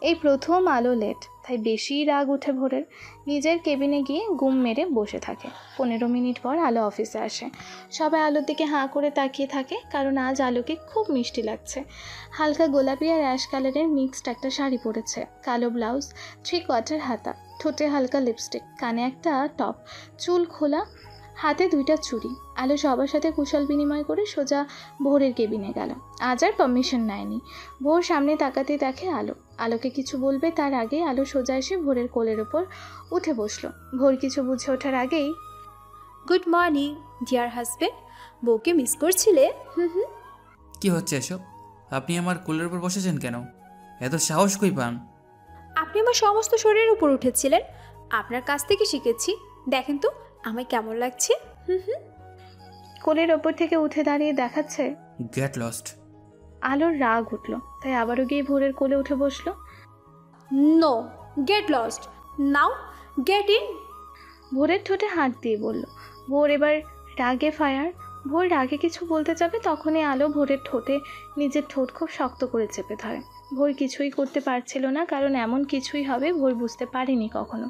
এই প্রথম আলো লেট, তাই বেশি রাগ উঠে ভোরের। নিজের কেবিনে গিয়ে গুম মেরে বসে থাকে। 15 মিনিট পর আলো অফিসে আসে। সবাই আলোর দিকে হাঁ করে তাকিয়ে থাকে, কারণ আজ আলোকে খুব মিষ্টি লাগছে। হালকা গোলাপি আর অ্যাশ কালারের মিক্সড একটা শাড়ি পরেছে, কালো ব্লাউজ, 3/4 হাতা, ঠোঁটে হালকা লিপস্টিক, কানে একটা টপ, চুল খোলা, হাতে 2টা চুড়ি। আলো সবার সাথে কুশল বিনিময় করে সোজা ভোরের কেবিনে গেল। আজ আর পারমিশন নেয়নি। ভোর সামনে তাকাতে দেখে আলোকে কিছু বলবে তার আগে আলো সোজা এসে ভোরের কোলের ওপর উঠে বসলো। ভোর কিছু বুঝে ওঠার আগেই, গুড মর্নিং ডিয়ার হাজবেন্ড, বউকে মিস করছিলে? হুম। কি হচ্ছে এসব? আপনি আমার কোলের উপর বসেছেন কেন? এত সাহস কই পান? আপনি আমার সমস্ত শরীরের উপর উঠেছিলেন, আপনার কাছ থেকে শিখেছি। দেখেন তো আমায় কেমন লাগছে। হুম। কোলের ওপর থেকে উঠে দাঁড়িয়ে দেখাচ্ছে। Get lost. আলোর রাগ উঠলো, তাই আবারও গিয়ে ভোরের কোলে উঠে বসলো। No, get lost, now get in. ভোরের ঠোঁটে হাত দিয়ে বলল। ভোর এবার রাগে ফায়ার। ভোর রাগে কিছু বলতে যাবে, তখনই আলো ভোরের ঠোঁটে নিজের ঠোঁট খুব শক্ত করে চেপে ধরে। ভোর কিছুই করতে পারছিল না, কারণ এমন কিছুই হবে ভোর বুঝতে পারেনি কখনো।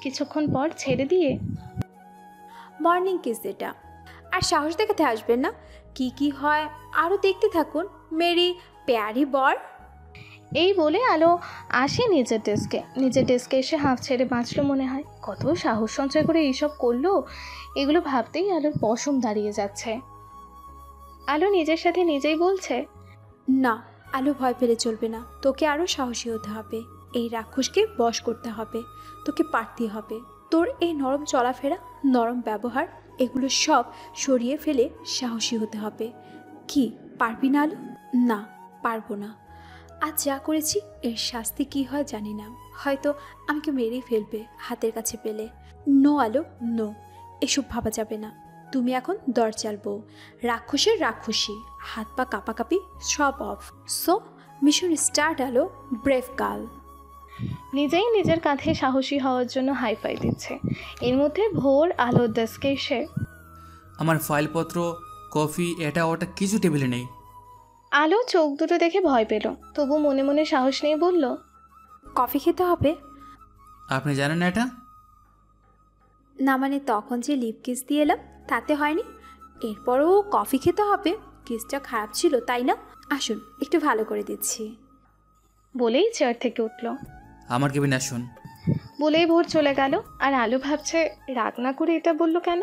কিছুক্ষণ পর ছেড়ে দিয়ে, মর্নিং কিস এটা। আর সাহস দেখাতে আসবেন না। কি হয় আরও দেখতে থাকুন, মেরি প্যারি বর। এই বলে আলো আসে নিজের ডেস্কে এসে হাঁফ ছেড়ে বাঁচলো মনে হয়। কত সাহস সঞ্চয় করে এইসব করলো, এগুলো ভাবতেই আলোর পশম দাঁড়িয়ে যাচ্ছে। আলো নিজের সাথে নিজেই বলছে, না, আলো ভয় পেলে চলবে না, তোকে আরও সাহসী হতে হবে। এই রাক্ষসকে বশ করতে হবে, তোকে পারতে হবে। তোর এই নরম চলাফেরা, নরম ব্যবহার, এগুলো সব সরিয়ে ফেলে সাহসী হতে হবে। কি পারবি না আলো? না, পারবো না। আজ যা করেছি এর শাস্তি কি হয় জানি না, হয়তো আমাকে মেরেই ফেলবে হাতের কাছে পেলে। নো আলো, নো, এসব ভাবা যাবে না। তুমি এখন দরজাল বউ, রাক্ষসের রাক্ষসী, হাত পা কাঁপাকাঁপি সব অফ। সো মিশন স্টার্ট আলো, ব্রেভ গার্ল। নিজেই নিজের কাঁধে সাহসী হওয়ার জন্য হাইফাই দিচ্ছে। এর মধ্যে ভোর আলোর ডেস্কে এসে, আমার ফাইলপত্র, কফি, এটা ওটা কিছু টেবিলে নেই। আলো চোখ দুটো দেখে ভয় পেল, তবু মনে মনে সাহস নিয়ে বলল, কফি খেতে হবে আপনি জানেন না এটা? না মানে তখন যে লিপ কিস দিয়ে এলাম তাতে হয়নি, এরপরও কফি খেতে হবে? কিসটা খারাপ ছিল তাই না? আসুন একটু ভালো করে দিচ্ছি। বলেই চেয়ার থেকে উঠল। আমার কেবিনে আসুন। বলেই ভোর চলে গেল। আর আলো ভাবছে রাগ না করে এটা বলল কেন।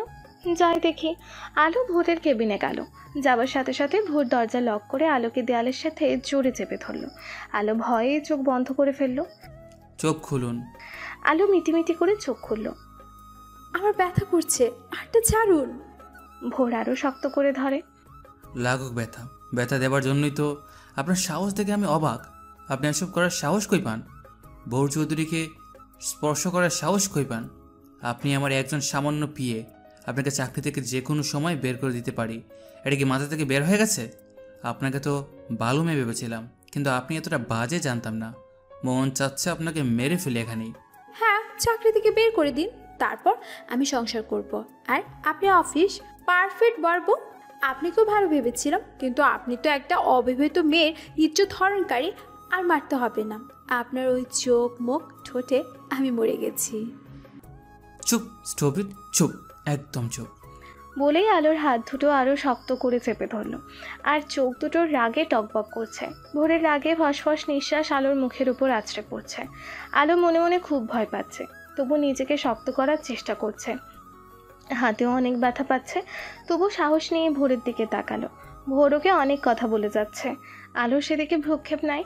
যাই দেখি। আলো ভোরের কেবিনে গেল। যাবার সাথে সাথে ভোর দরজা লক করে আলোকে দেয়ালের সাথে জোরে চেপে ধরল। আলো ভয়ে চোখ বন্ধ করে ফেলল। চোখ খুলুন। আলো মিটিমিটি করে চোখ খুলল। আমার ব্যথা করছে, আরটা ছাড়ুন। ভোর আরও শক্ত করে ধরে। লাগুক ব্যথা, ব্যথা দেওয়ার জন্যই তো আপনার সাহস দেখে আমি অবাক। আপনি এসব করার সাহস কই পান? ভোর চৌধুরীকে স্পর্শ করার সাহস কই পান? আপনি আমার একজন সামান্য পিএ, আপনাকে চাকরি থেকে যে কোনো সময় বের করে দিতে পারি। এটা কি মাথা থেকে বের হয়ে গেছে? আপনাকে তো ভালো মেয়ে ভেবেছিলাম, কিন্তু আপনি এতটা বাজে জানতাম না। মন চাচ্ছে আপনাকে মেরে ফেলে এখানেই। হ্যাঁ, চাকরি থেকে বের করে দিন, তারপর আমি সংসার করব। আর আপনি অফিস পারফেক্ট বলবো। আপনাকেও ভালো ভেবেছিলাম, কিন্তু আপনি তো একটা অবিবাহিত মেয়ের ইজ্জত হরণকারী। আর মারতে হবে না, আপনার ওই চোখ মুখ ঠোঁটে আমি মরে গেছি। চুপ, স্টপ ইট, চুপ, একদম চুপ। বলেই আলোর হাত দুটো আরও শক্ত করে চেপে ধরল। আর চোখ দুটোর রাগে টকবক করছে। ভোরের রাগে ফসফস নিঃশ্বাস আলোর মুখের উপর আছড়ে পড়ছে। আলো মনে মনে খুব ভয় পাচ্ছে, তবু নিজেকে শক্ত করার চেষ্টা করছে। হাতেও অনেক ব্যথা পাচ্ছে, তবু সাহস নিয়ে ভোরের দিকে তাকালো। ভোরকে অনেক কথা বলে যাচ্ছে। আলো সেদিকে ভ্রুক্ষেপ নাই।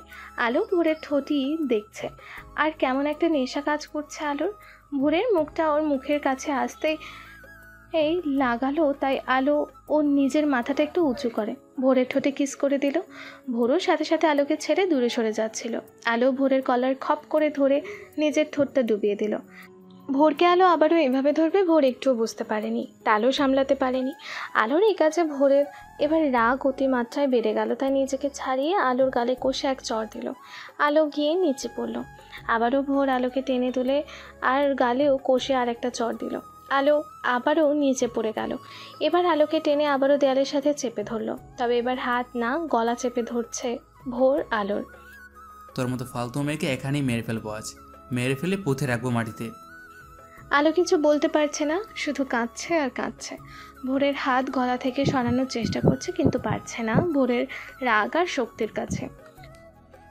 আলো ভোরের ঠোঁটই দেখছে। আর কেমন একটা নেশা কাজ করছে আলোর। ভোরের মুখটা ওর মুখের কাছে আসতেই এই লাগালো তাই আলো ওর নিজের মাথাটা একটু উঁচু করে ভোরের ঠোঁটে কিস করে দিল। ভোরও সাথে সাথে আলোকে ছেড়ে দূরে সরে যাচ্ছিল। আলো ভোরের কলার খপ করে ধরে নিজের ঠোঁটটা ডুবিয়ে দিল। ভোরকে আলো আবারও এভাবে ধরবে ভোর একটুও বুঝতে পারেনি, তালও সামলাতে পারেনি। আলোর এই কাজে ভোরের এবার রাগ অতিমাত্রায় বেড়ে গেল, তাই নিজেকে ছাড়িয়ে আলোর গালে কষে এক চড় দিল। আলো গিয়ে নিচে পড়ল। আবারও ভোর আলোকে টেনে তুলে আর গালেও কষে আর একটা চড় দিল। আলো আবারও নিচে পড়ে গেল। এবার আলোকে টেনে আবারও দেয়ালের সাথে চেপে ধরলো, তবে এবার হাত না গলা চেপে ধরছে ভোর আলোর। তোর মতো ফালতু মেয়েকে এখানেই মেরে ফেলবো, আজ মেরে ফেলে পুঁতে রাখবো মাটিতে। আলো কিছু বলতে পারছে না, শুধু কাঁদছে আর কাঁদছে। ভোরের হাত গলা থেকে সরানোর চেষ্টা করছে কিন্তু পারছে না ভোরের রাগ আর শক্তির কাছে।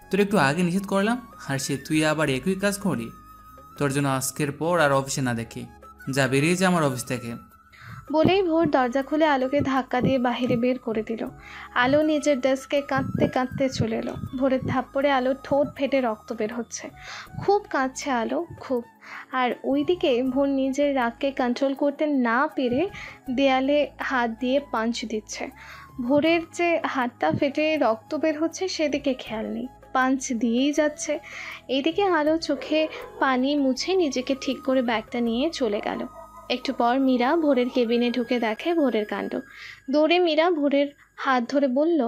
তোর একটু আগে নিষেধ করলাম আর সে তুই আবার একই কাজ করি। তোর জন্য আজকের পর আর অফিসে না দেখি, যা বেরিয়ে যা আমার অফিস থেকে। বলেই ভোর দরজা খুলে আলোকে ধাক্কা দিয়ে বাহিরে বের করে দিল। আলো নিজের ডেস্কে কাঁদতে কাঁদতে চলে এলো। ভোরের থাপ্পড়ে আলোর ঠোঁট ফেটে রক্ত বের হচ্ছে। খুব কাঁদছে আলো, খুব। আর ওইদিকে ভোর নিজের রাগকে কন্ট্রোল করতে না পেরে দেয়ালে হাত দিয়ে পাঞ্চ দিচ্ছে। ভোরের যে হাতটা ফেটে রক্ত বের হচ্ছে সেদিকে খেয়াল নেই, পাঞ্চ দিয়েই যাচ্ছে। এইদিকে আলো চোখে পানি মুছে নিজেকে ঠিক করে ব্যাগটা নিয়ে চলে গেল। একটু পর মীরা ভোরের কেবিনে ঢুকে দেখে ভোরের কাণ্ড। দৌড়ে মীরা ভোরের হাত ধরে বলল,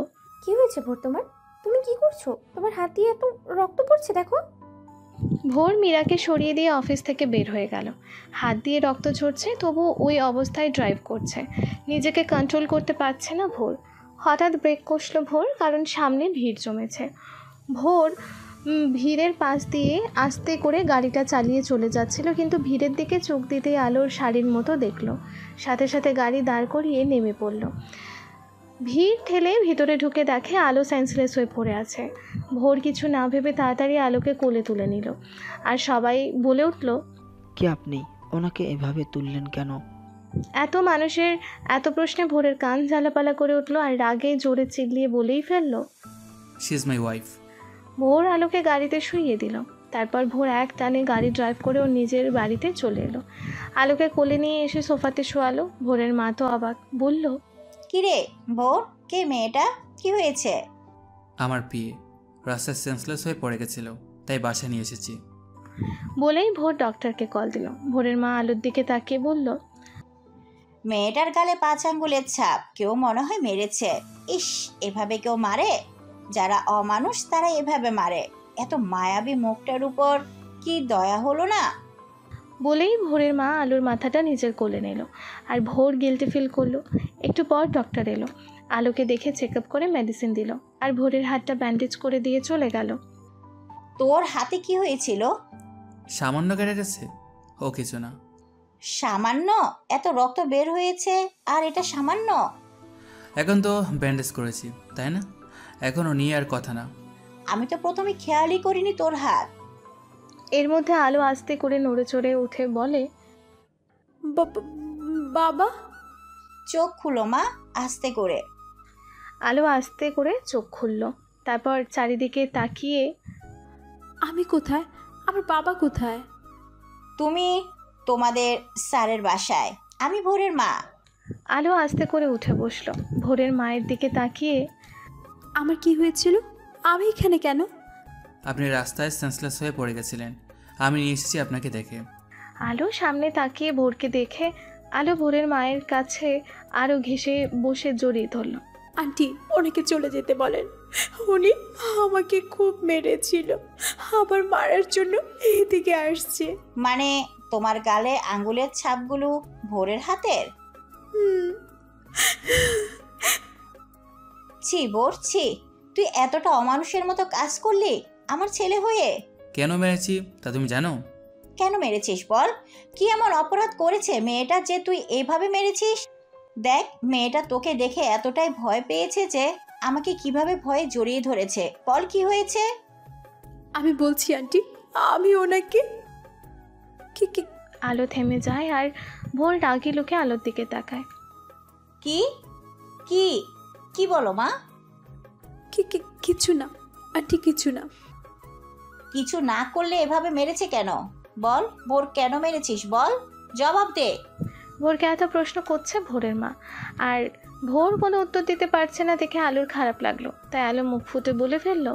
কি হয়েছে ভোর তোমার? তুমি কি করছো? তোমার হাত দিয়ে এত রক্ত পড়ছে দেখো। ভোর মীরাকে সরিয়ে দিয়ে অফিস থেকে বের হয়ে গেল। হাত দিয়ে রক্ত ঝরছে, তবু ওই অবস্থায় ড্রাইভ করছে। নিজেকে কন্ট্রোল করতে পারছে না ভোর। হঠাৎ ব্রেক কষল ভোর, কারণ সামনে ভিড় জমেছে। ভোর ভিড়ের পাশ দিয়ে আস্তে করে গাড়িটা চালিয়ে চলে যাচ্ছিল, কিন্তু ভিড়ের দিকে চোখ দিতেই আলোর শাড়ির মতো দেখল। সাথে সাথে গাড়ি দাঁড় করিয়ে নেমে পড়ল। ভিড় ঠেলে ভিতরে ঢুকে দেখে আলো সেন্সলেস হয়ে পড়ে আছে। ভোর কিছু না ভেবে তাড়াতাড়ি আলোকে কোলে তুলে নিল। আর সবাই বলে উঠল, কি আপনি ওনাকে এভাবে তুললেন কেন? এত মানুষের এত প্রশ্নে ভোরের কান ঝালাপালা করে উঠল আর রাগে জোরে চিল্লিয়ে বলেই ফেলল, শি ইজ মাই ওয়াইফ। ভোর আলোকে গাড়িতে শুইয়ে দিল। তারপর ভোর এক টানে গাড়ি ড্রাইভ করে ওর নিজের বাড়িতে চলে এলো। আলোকে কোলে নিয়ে এসে সোফাতে শোয়ালো। ভোরের মা তো অবাক, বলল, কিরে ভোর, কে মেয়েটা, কি হয়েছে? আমার বিয়ে, রাস্তায় সেন্সলেস হয়ে পড়ে গেছিল, তাই বাসায় নিয়ে এসেছি। বলেই ভোর ডক্টরকে কল দিল। ভোরের মা আলোর দিকে তাকিয়ে বলল, মেয়েটার গালে 5 আঙ্গুলের ছাপ, কেউ মনে হয় মেরেছে। ইস, এভাবে কেউ মারে? যারা অমানুষ তারা এভাবে মারে। এত মায়াবী মুখটার উপর কি দয়া হলো না? বলেই ভোরের মা আলোর মাথাটা নিজের কোলে নিল। আর ভোর গিল্টি ফিল করলো। একটু পর ডক্টর এলো। আলোকে দেখে চেক আপ করে মেডিসিন দিল আর ভোরের হাতটা ব্যান্ডেজ করে দিয়ে চলে গেল। তোর হাতে কি হয়েছিল? সামান্য কেটে গেছে, ও কিছু না। সামান্য? এত রক্ত বের হয়েছে আর এটা সামান্য? এখন তো ব্যান্ডেজ করেছি, তাই না? এখনও নিয়ে আর কথা না। আমি তো প্রথমে খেয়ালই করিনি তোর হাত। এর মধ্যে আলো আস্তে করে নড়ে চড়ে উঠে বলে, বাবা। চোখ খুলো মা, আস্তে করে। আলো আস্তে করে চোখ খুলল। তারপর চারিদিকে তাকিয়ে, আমি কোথায়? আমার বাবা কোথায়? তুমি তোমাদের স্যারের বাসায়। আমি ভোরের মা। আলো আস্তে করে উঠে বসলো। ভোরের মায়ের দিকে তাকিয়ে, আমার কি হয়েছিল? আমি এখানে কেন? আপনি রাস্তায় সেন্সলেস হয়ে পড়ে গেছিলেন, আমি নিয়ে এসেছি আপনাকে দেখে। আলো সামনে তাকিয়ে ভোরকে দেখে আলো ভোরের মায়ের কাছে আরও ঘেঁষে বসে জড়িয়ে ধরল। আন্টি, ওনাকে চলে যেতে বলেন। উনি আমাকে খুব মেরেছিল, আবার মারার জন্য এদিকে আসছে। মানে তোমার গালে আঙ্গুলের ছাপগুলো ভোরের হাতের? ছি বোর, ছি, তুই এতটা অমানুষের মতো কাজ করলি আমার ছেলে হয়ে। কেন মেরেছি তা তুমি জানো? কেন মেরেছিস বল? কি এমন অপরাধ করেছে মেয়েটা যে তুই এইভাবে মেরেছিস? দেখ, মেয়েটা তোকে দেখে এতটাই ভয় পেয়েছে যে আমাকে কিভাবে ভয়ে জড়িয়ে ধরেছে। বল কি হয়েছে? আমি বলছি আন্টি, আমি ওনাকে আলো থেমে যায় আর ভোর রাগি লোকে আলোর দিকে তাকায়। কি কি কি বলো মা? কিছু না আন্টি, কিছু না। কিছু না করলে এভাবে মেরেছে কেন? বল বোর, কেন মেরেছিস বল, জবাব দে। ভোরকে এত প্রশ্ন করছে ভোরের মা, আর ভোর কোনো উত্তর দিতে পারছে না দেখে আলোর খারাপ লাগলো। তাই আলো মুখ ফুটে বলে ফেললো,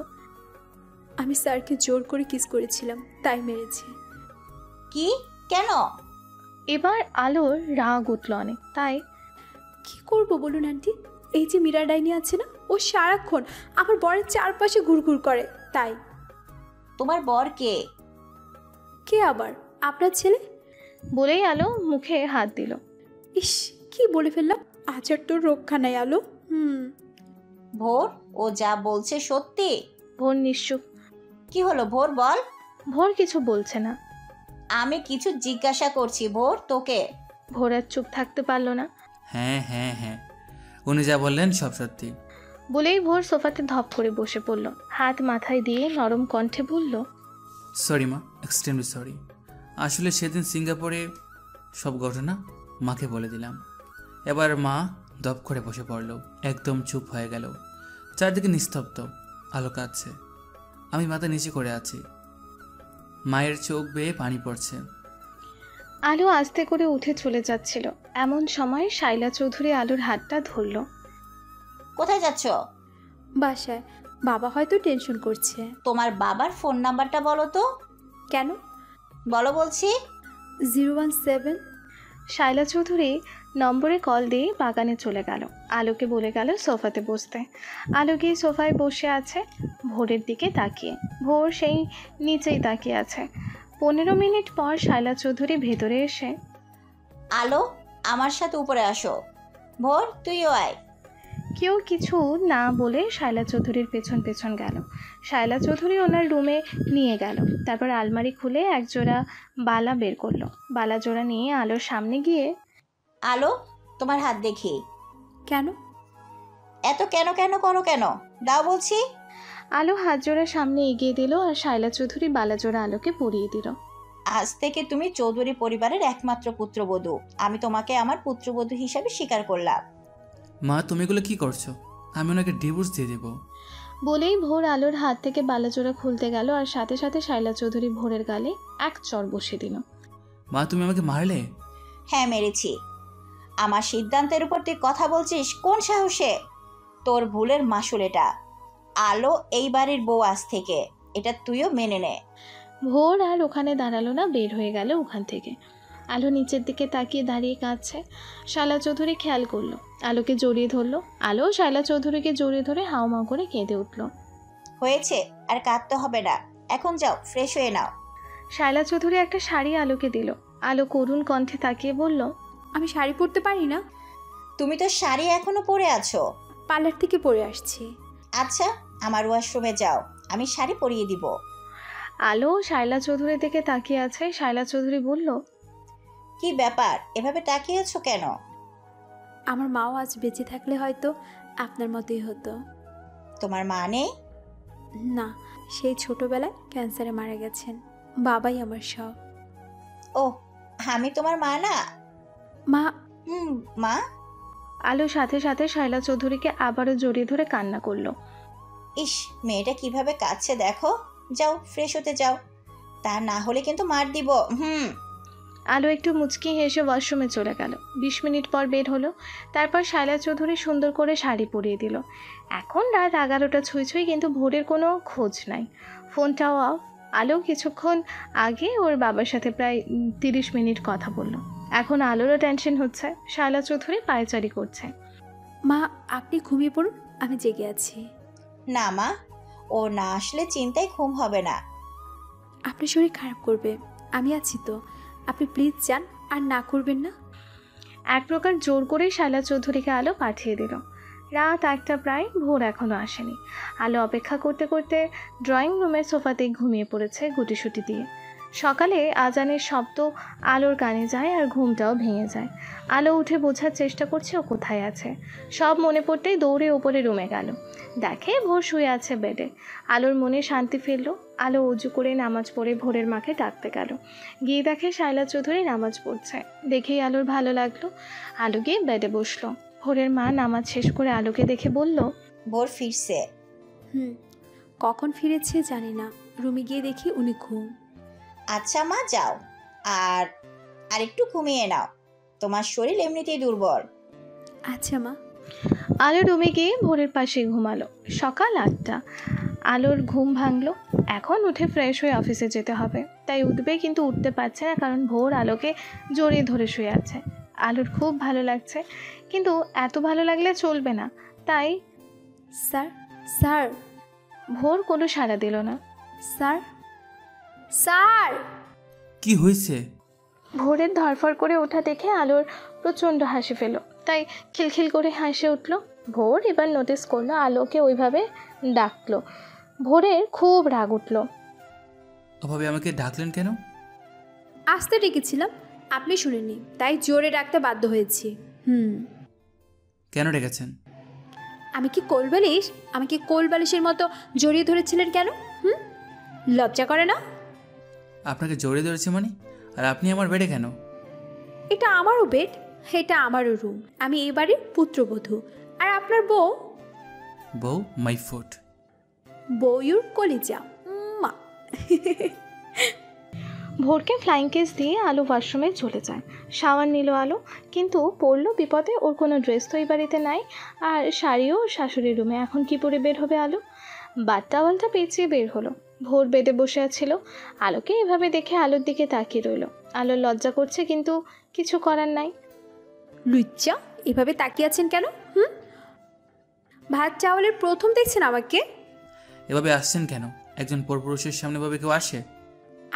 আমি স্যারকে জোর করে কিস করেছিলাম, তাই মেরেছে। কি? কেন? এবার আলোর রাগ উঠল অনেক। তাই কি করব বলুন আন্টি? এই যে মীরা ডাইনি আছে না, ও সারাক্ষণ আমার বরের চারপাশে ঘুরঘুর করে, তাই। তোমার বর কে? কে আবার? আপনার ছেলে। বলেই আলো মুখে হাত দিল। ইস, কি বলে ফেললাম। আজ আর তোর রক্ষা নাই আলো। ভোর, ও যা বলছে সত্যি? ভোর নিশ্চুপ। কি হলো ভোর, বল। ভোর কিছু বলছে না। আমি কিছু জিজ্ঞাসা করছি ভোর, তোকে। ভোর আর চুপ থাকতে পারলো না। হ্যাঁ হ্যাঁ হ্যাঁ, উনি যা বললেন সব সত্যি। বলেই ভোর সোফাতে ধপ করে বসে পড়ল, হাত মাথায় দিয়ে নরম কণ্ঠে বলল, সরি মা, এক্সট্রিমলি সরি। আসলে সেদিন সিঙ্গাপুরে সব ঘটনা মাকে বলে দিলাম। এবার মা দপ করে বসে পড়ল, একদম চুপ হয়ে গেল। চারদিকে নিস্তব্ধ, আলো কাঁদছে, আমি মাথা নিচে করে আছি, মায়ের চোখ বেয়ে পানি পড়ছে। আলো আস্তে করে উঠে চলে যাচ্ছিল। এমন সময় শাইলা চৌধুরী আলোর হাতটা ধরল। কোথায় যাচ্ছ? বাসায়। বাবা হয়তো টেনশন করছে। তোমার বাবার ফোন নাম্বারটা বলো তো। কেন? বলো বলছি। 017। শাইলা চৌধুরী নম্বরে কল দিয়ে বাগানে চলে গেল। আলোকে বলে গেল সোফাতে বসতে। আলো গিয়ে সোফায় বসে আছে ভোরের দিকে তাকিয়ে। ভোর সেই নিচেই তাকিয়ে আছে। 15 মিনিট পর শাইলা চৌধুরী ভেতরে এসে, আলো, আমার সাথে উপরে আসো। ভোর, তুইও আয়। কেউ কিছু না বলে শাইলা চৌধুরীর পেছন পেছন গেল। শাইলা চৌধুরী ওনার রুমে নিয়ে গেল। তারপর আলমারি খুলে একজোড়া বালা বের করলো। বালা জোড়া নিয়ে আলোর সামনে গিয়ে, আলো, তোমার হাত দেখি। কেন? এত কেন কেন করো কেন? দাও বলছি। আলো হাত জোড়া সামনে এগিয়ে দিল আর শাইলা চৌধুরী বালা জোড়া আলোকে পরিয়ে দিল। আজ থেকে তুমি চৌধুরী পরিবারের একমাত্র পুত্রবধূ। আমি তোমাকে আমার পুত্রবধূ হিসাবে স্বীকার করলাম। মা, তুমি এগুলো কি করছো? আমি ওনাকে ডিভোর্স দিয়ে দেবো। বলেই ভোর আলোর হাত থেকে বালাজোড়া খুলতে গেল আর সাথে সাথে শাইলা চৌধুরী ভোরের গালে এক চড় বসে দিল। মা, তুমি আমাকে মারলে? হ্যাঁ, মেরেছি। আমার সিদ্ধান্তের উপর তুই কথা বলছিস কোন সাহসে? তোর ভুলের মাসুল এটা। আলো এই বাড়ির বউ আজ থেকে, এটা তুইও মেনে নে। ভোর আর ওখানে দাঁড়ালো না, বের হয়ে গেল ওখান থেকে। আলো নিচের দিকে তাকিয়ে দাঁড়িয়ে কাঁদছে। শাইলা চৌধুরী খেয়াল করলো, আলোকে জড়িয়ে ধরলো। আলো শাইলা চৌধুরীকে জড়িয়ে ধরে হাউমাউ করে কেঁদে উঠল। হয়েছে, আর কাঁদতে হবে না। এখন যাও, ফ্রেশ হয়ে নাও। শাইলা চৌধুরী একটা শাড়ি আলোকে দিল। আলো করুণ কণ্ঠে তাকিয়ে বলল, আমি শাড়ি পরতে পারি না। তুমি তো শাড়ি এখনো পরে আছো। পার্লার থেকে পরে আসছি। আচ্ছা, আমার ওয়াশরুমে যাও, আমি শাড়ি পরিয়ে দিব। আলো শাইলা চৌধুরীর দিকে তাকিয়ে আছে। শাইলা চৌধুরী বলল, কি ব্যাপার, এভাবে তাকিয়েছো কেন? আমার মাও আজ বেঁচে থাকলে হয়তো আপনার মতোই হতো। তোমার মা নেই? না, সেই ছোটবেলায় ক্যান্সারে মারা গেছেন। বাবাই আমার সব। ও, আমি তোমার মা না? মা। মা। আলো সাথে সাথে শাইলা চৌধুরীকে আবারও জড়িয়ে ধরে কান্না করলো। ইস, মেয়েটা কিভাবে কাঁদছে দেখো। যাও, ফ্রেশ হতে যাও, তা না হলে কিন্তু মার দিব। আলো একটু মুচকি হেসে ওয়াশরুমে চলে গেল। 20 মিনিট পর বের হলো। তারপর শাইলা চৌধুরী সুন্দর করে শাড়ি পরিয়ে দিল। এখন রাত 11টা ছুঁই, কিন্তু ভোরের কোনো খোঁজ নাই। ফোনটাও অফ। আলো কিছুক্ষণ আগে ওর বাবার সাথে প্রায় 30 মিনিট কথা বলল। এখন আলোরও টেনশন হচ্ছে। শাইলা চৌধুরী পায়চারি করছে। মা, আপনি ঘুমিয়ে পড়ুন, আমি জেগে আছি। না মা, ও না আসলে চিন্তায় ঘুম হবে না। আপনার শরীর খারাপ করবে, আমি আছি তো। আপনি প্লিজ যান, আর না করবেন না। এক প্রকার জোর করে শাইলা চৌধুরীকে আলো পাঠিয়ে দিল। রাত 1টা প্রায়, ভোর এখনও আসেনি। আলো অপেক্ষা করতে করতে ড্রয়িং রুমের সোফাতেই ঘুমিয়ে পড়েছে গুটিসুটি দিয়ে। সকালে আজানের শব্দ আলোর কানে যায় আর ঘুমটাও ভেঙে যায়। আলো উঠে বোঝার চেষ্টা করছে ও কোথায় আছে। সব মনে পড়তেই দৌড়ে ওপরে রুমে গেল। দেখে ভোর শুয়ে আছে বেডে। আলোর মনে শান্তি ফিরল। আলো অজু করে নামাজ পড়ে ভোরের মাকে ডাকতে গেল। গিয়ে দেখে শাইলা চৌধুরী নামাজ পড়ছে। দেখেই আলোর ভালো লাগলো। আলো গিয়ে বেডে বসলো। ভোরের মা নামাজ শেষ করে আলোকে দেখে বলল, ভোর ফিরছে। কখন ফিরেছে জানি না, রুমে গিয়ে দেখি উনি ঘুম। আচ্ছা মা, যাও আর একটু ঘুমিয়ে নাও। তোমার শরীর এমনিতেই দুর্বল। আচ্ছা মা। আলো রুমে গিয়ে ভোরের পাশে ঘুমালো। সকাল 8টা। আলোর ঘুম ভাঙলো। এখন উঠে ফ্রেশ হয়ে অফিসে যেতে হবে, তাই উঠবে কিন্তু উঠতে পারছে না, কারণ ভোর আলোকে জড়িয়ে ধরে শুয়ে আছে। আলোর খুব ভালো লাগছে, কিন্তু এত ভালো লাগলে চলবে না, তাই স্যার, স্যার, ভোর কোনো সাড়া দিল না। Sir, sir. কি হয়েছে? ভোরের ধরফর করে ওঠা দেখে আলোর প্রচণ্ড হাসি পেল, তাই খিলখিল করে হাসে উঠল। ভোর এবার নোটিস করলো আলোকে ওইভাবে ডাকলো। ভোরের খুব রাগ উঠল। ওভাবে আমাকে ডাকলেন কেন? আসতে ডেকেছিলাম, আপনি শুনেননি, তাই জোরে ডাকতে বাধ্য হয়েছি। কেন ডেকেছেন? আমি কি কোলবালিশ? আমাকে কোলবালিশের মতো জড়িয়ে ধরেছিলেন কেন? লজ্জা করে না? আপনাকে জড়িয়ে ধরেছে মানে? আর আপনি আমার বেডে কেন? এটা আমারও বেড, এটা আমারও রুম। আমি এবারে পুত্রবধূ, আর আপনার বউ। বউ মাই ফুট। বউর কলিজা মা। ভোরকে ফ্লাইং কেস দিয়ে আলো ওয়াশরুমে চলে যায়। শাওয়ার নিল আলো, কিন্তু পড়লো বিপদে। ওর কোনো ড্রেস তো এই বাড়িতে নাই, আর শাড়িও শাশুড়ির রুমে। এখন কি পরে বের হবে আলো? বাট্টাওয়ালটা পেঁচিয়ে বের হলো। ভোর বেডে বসে আছিল। আলোকে এভাবে দেখে আলোর দিকে তাকিয়ে রইল। আলোর লজ্জা করছে, কিন্তু কিছু করার নাই। লুচ্চা, এভাবে তাকিয়ে আছেন কেন? ভাত চাওয়ালের প্রথম দেখছেন আমাকে? এভাবে আসছেন কেন? একজন পরপুরুষের সামনে ভাবে কেউ আসে?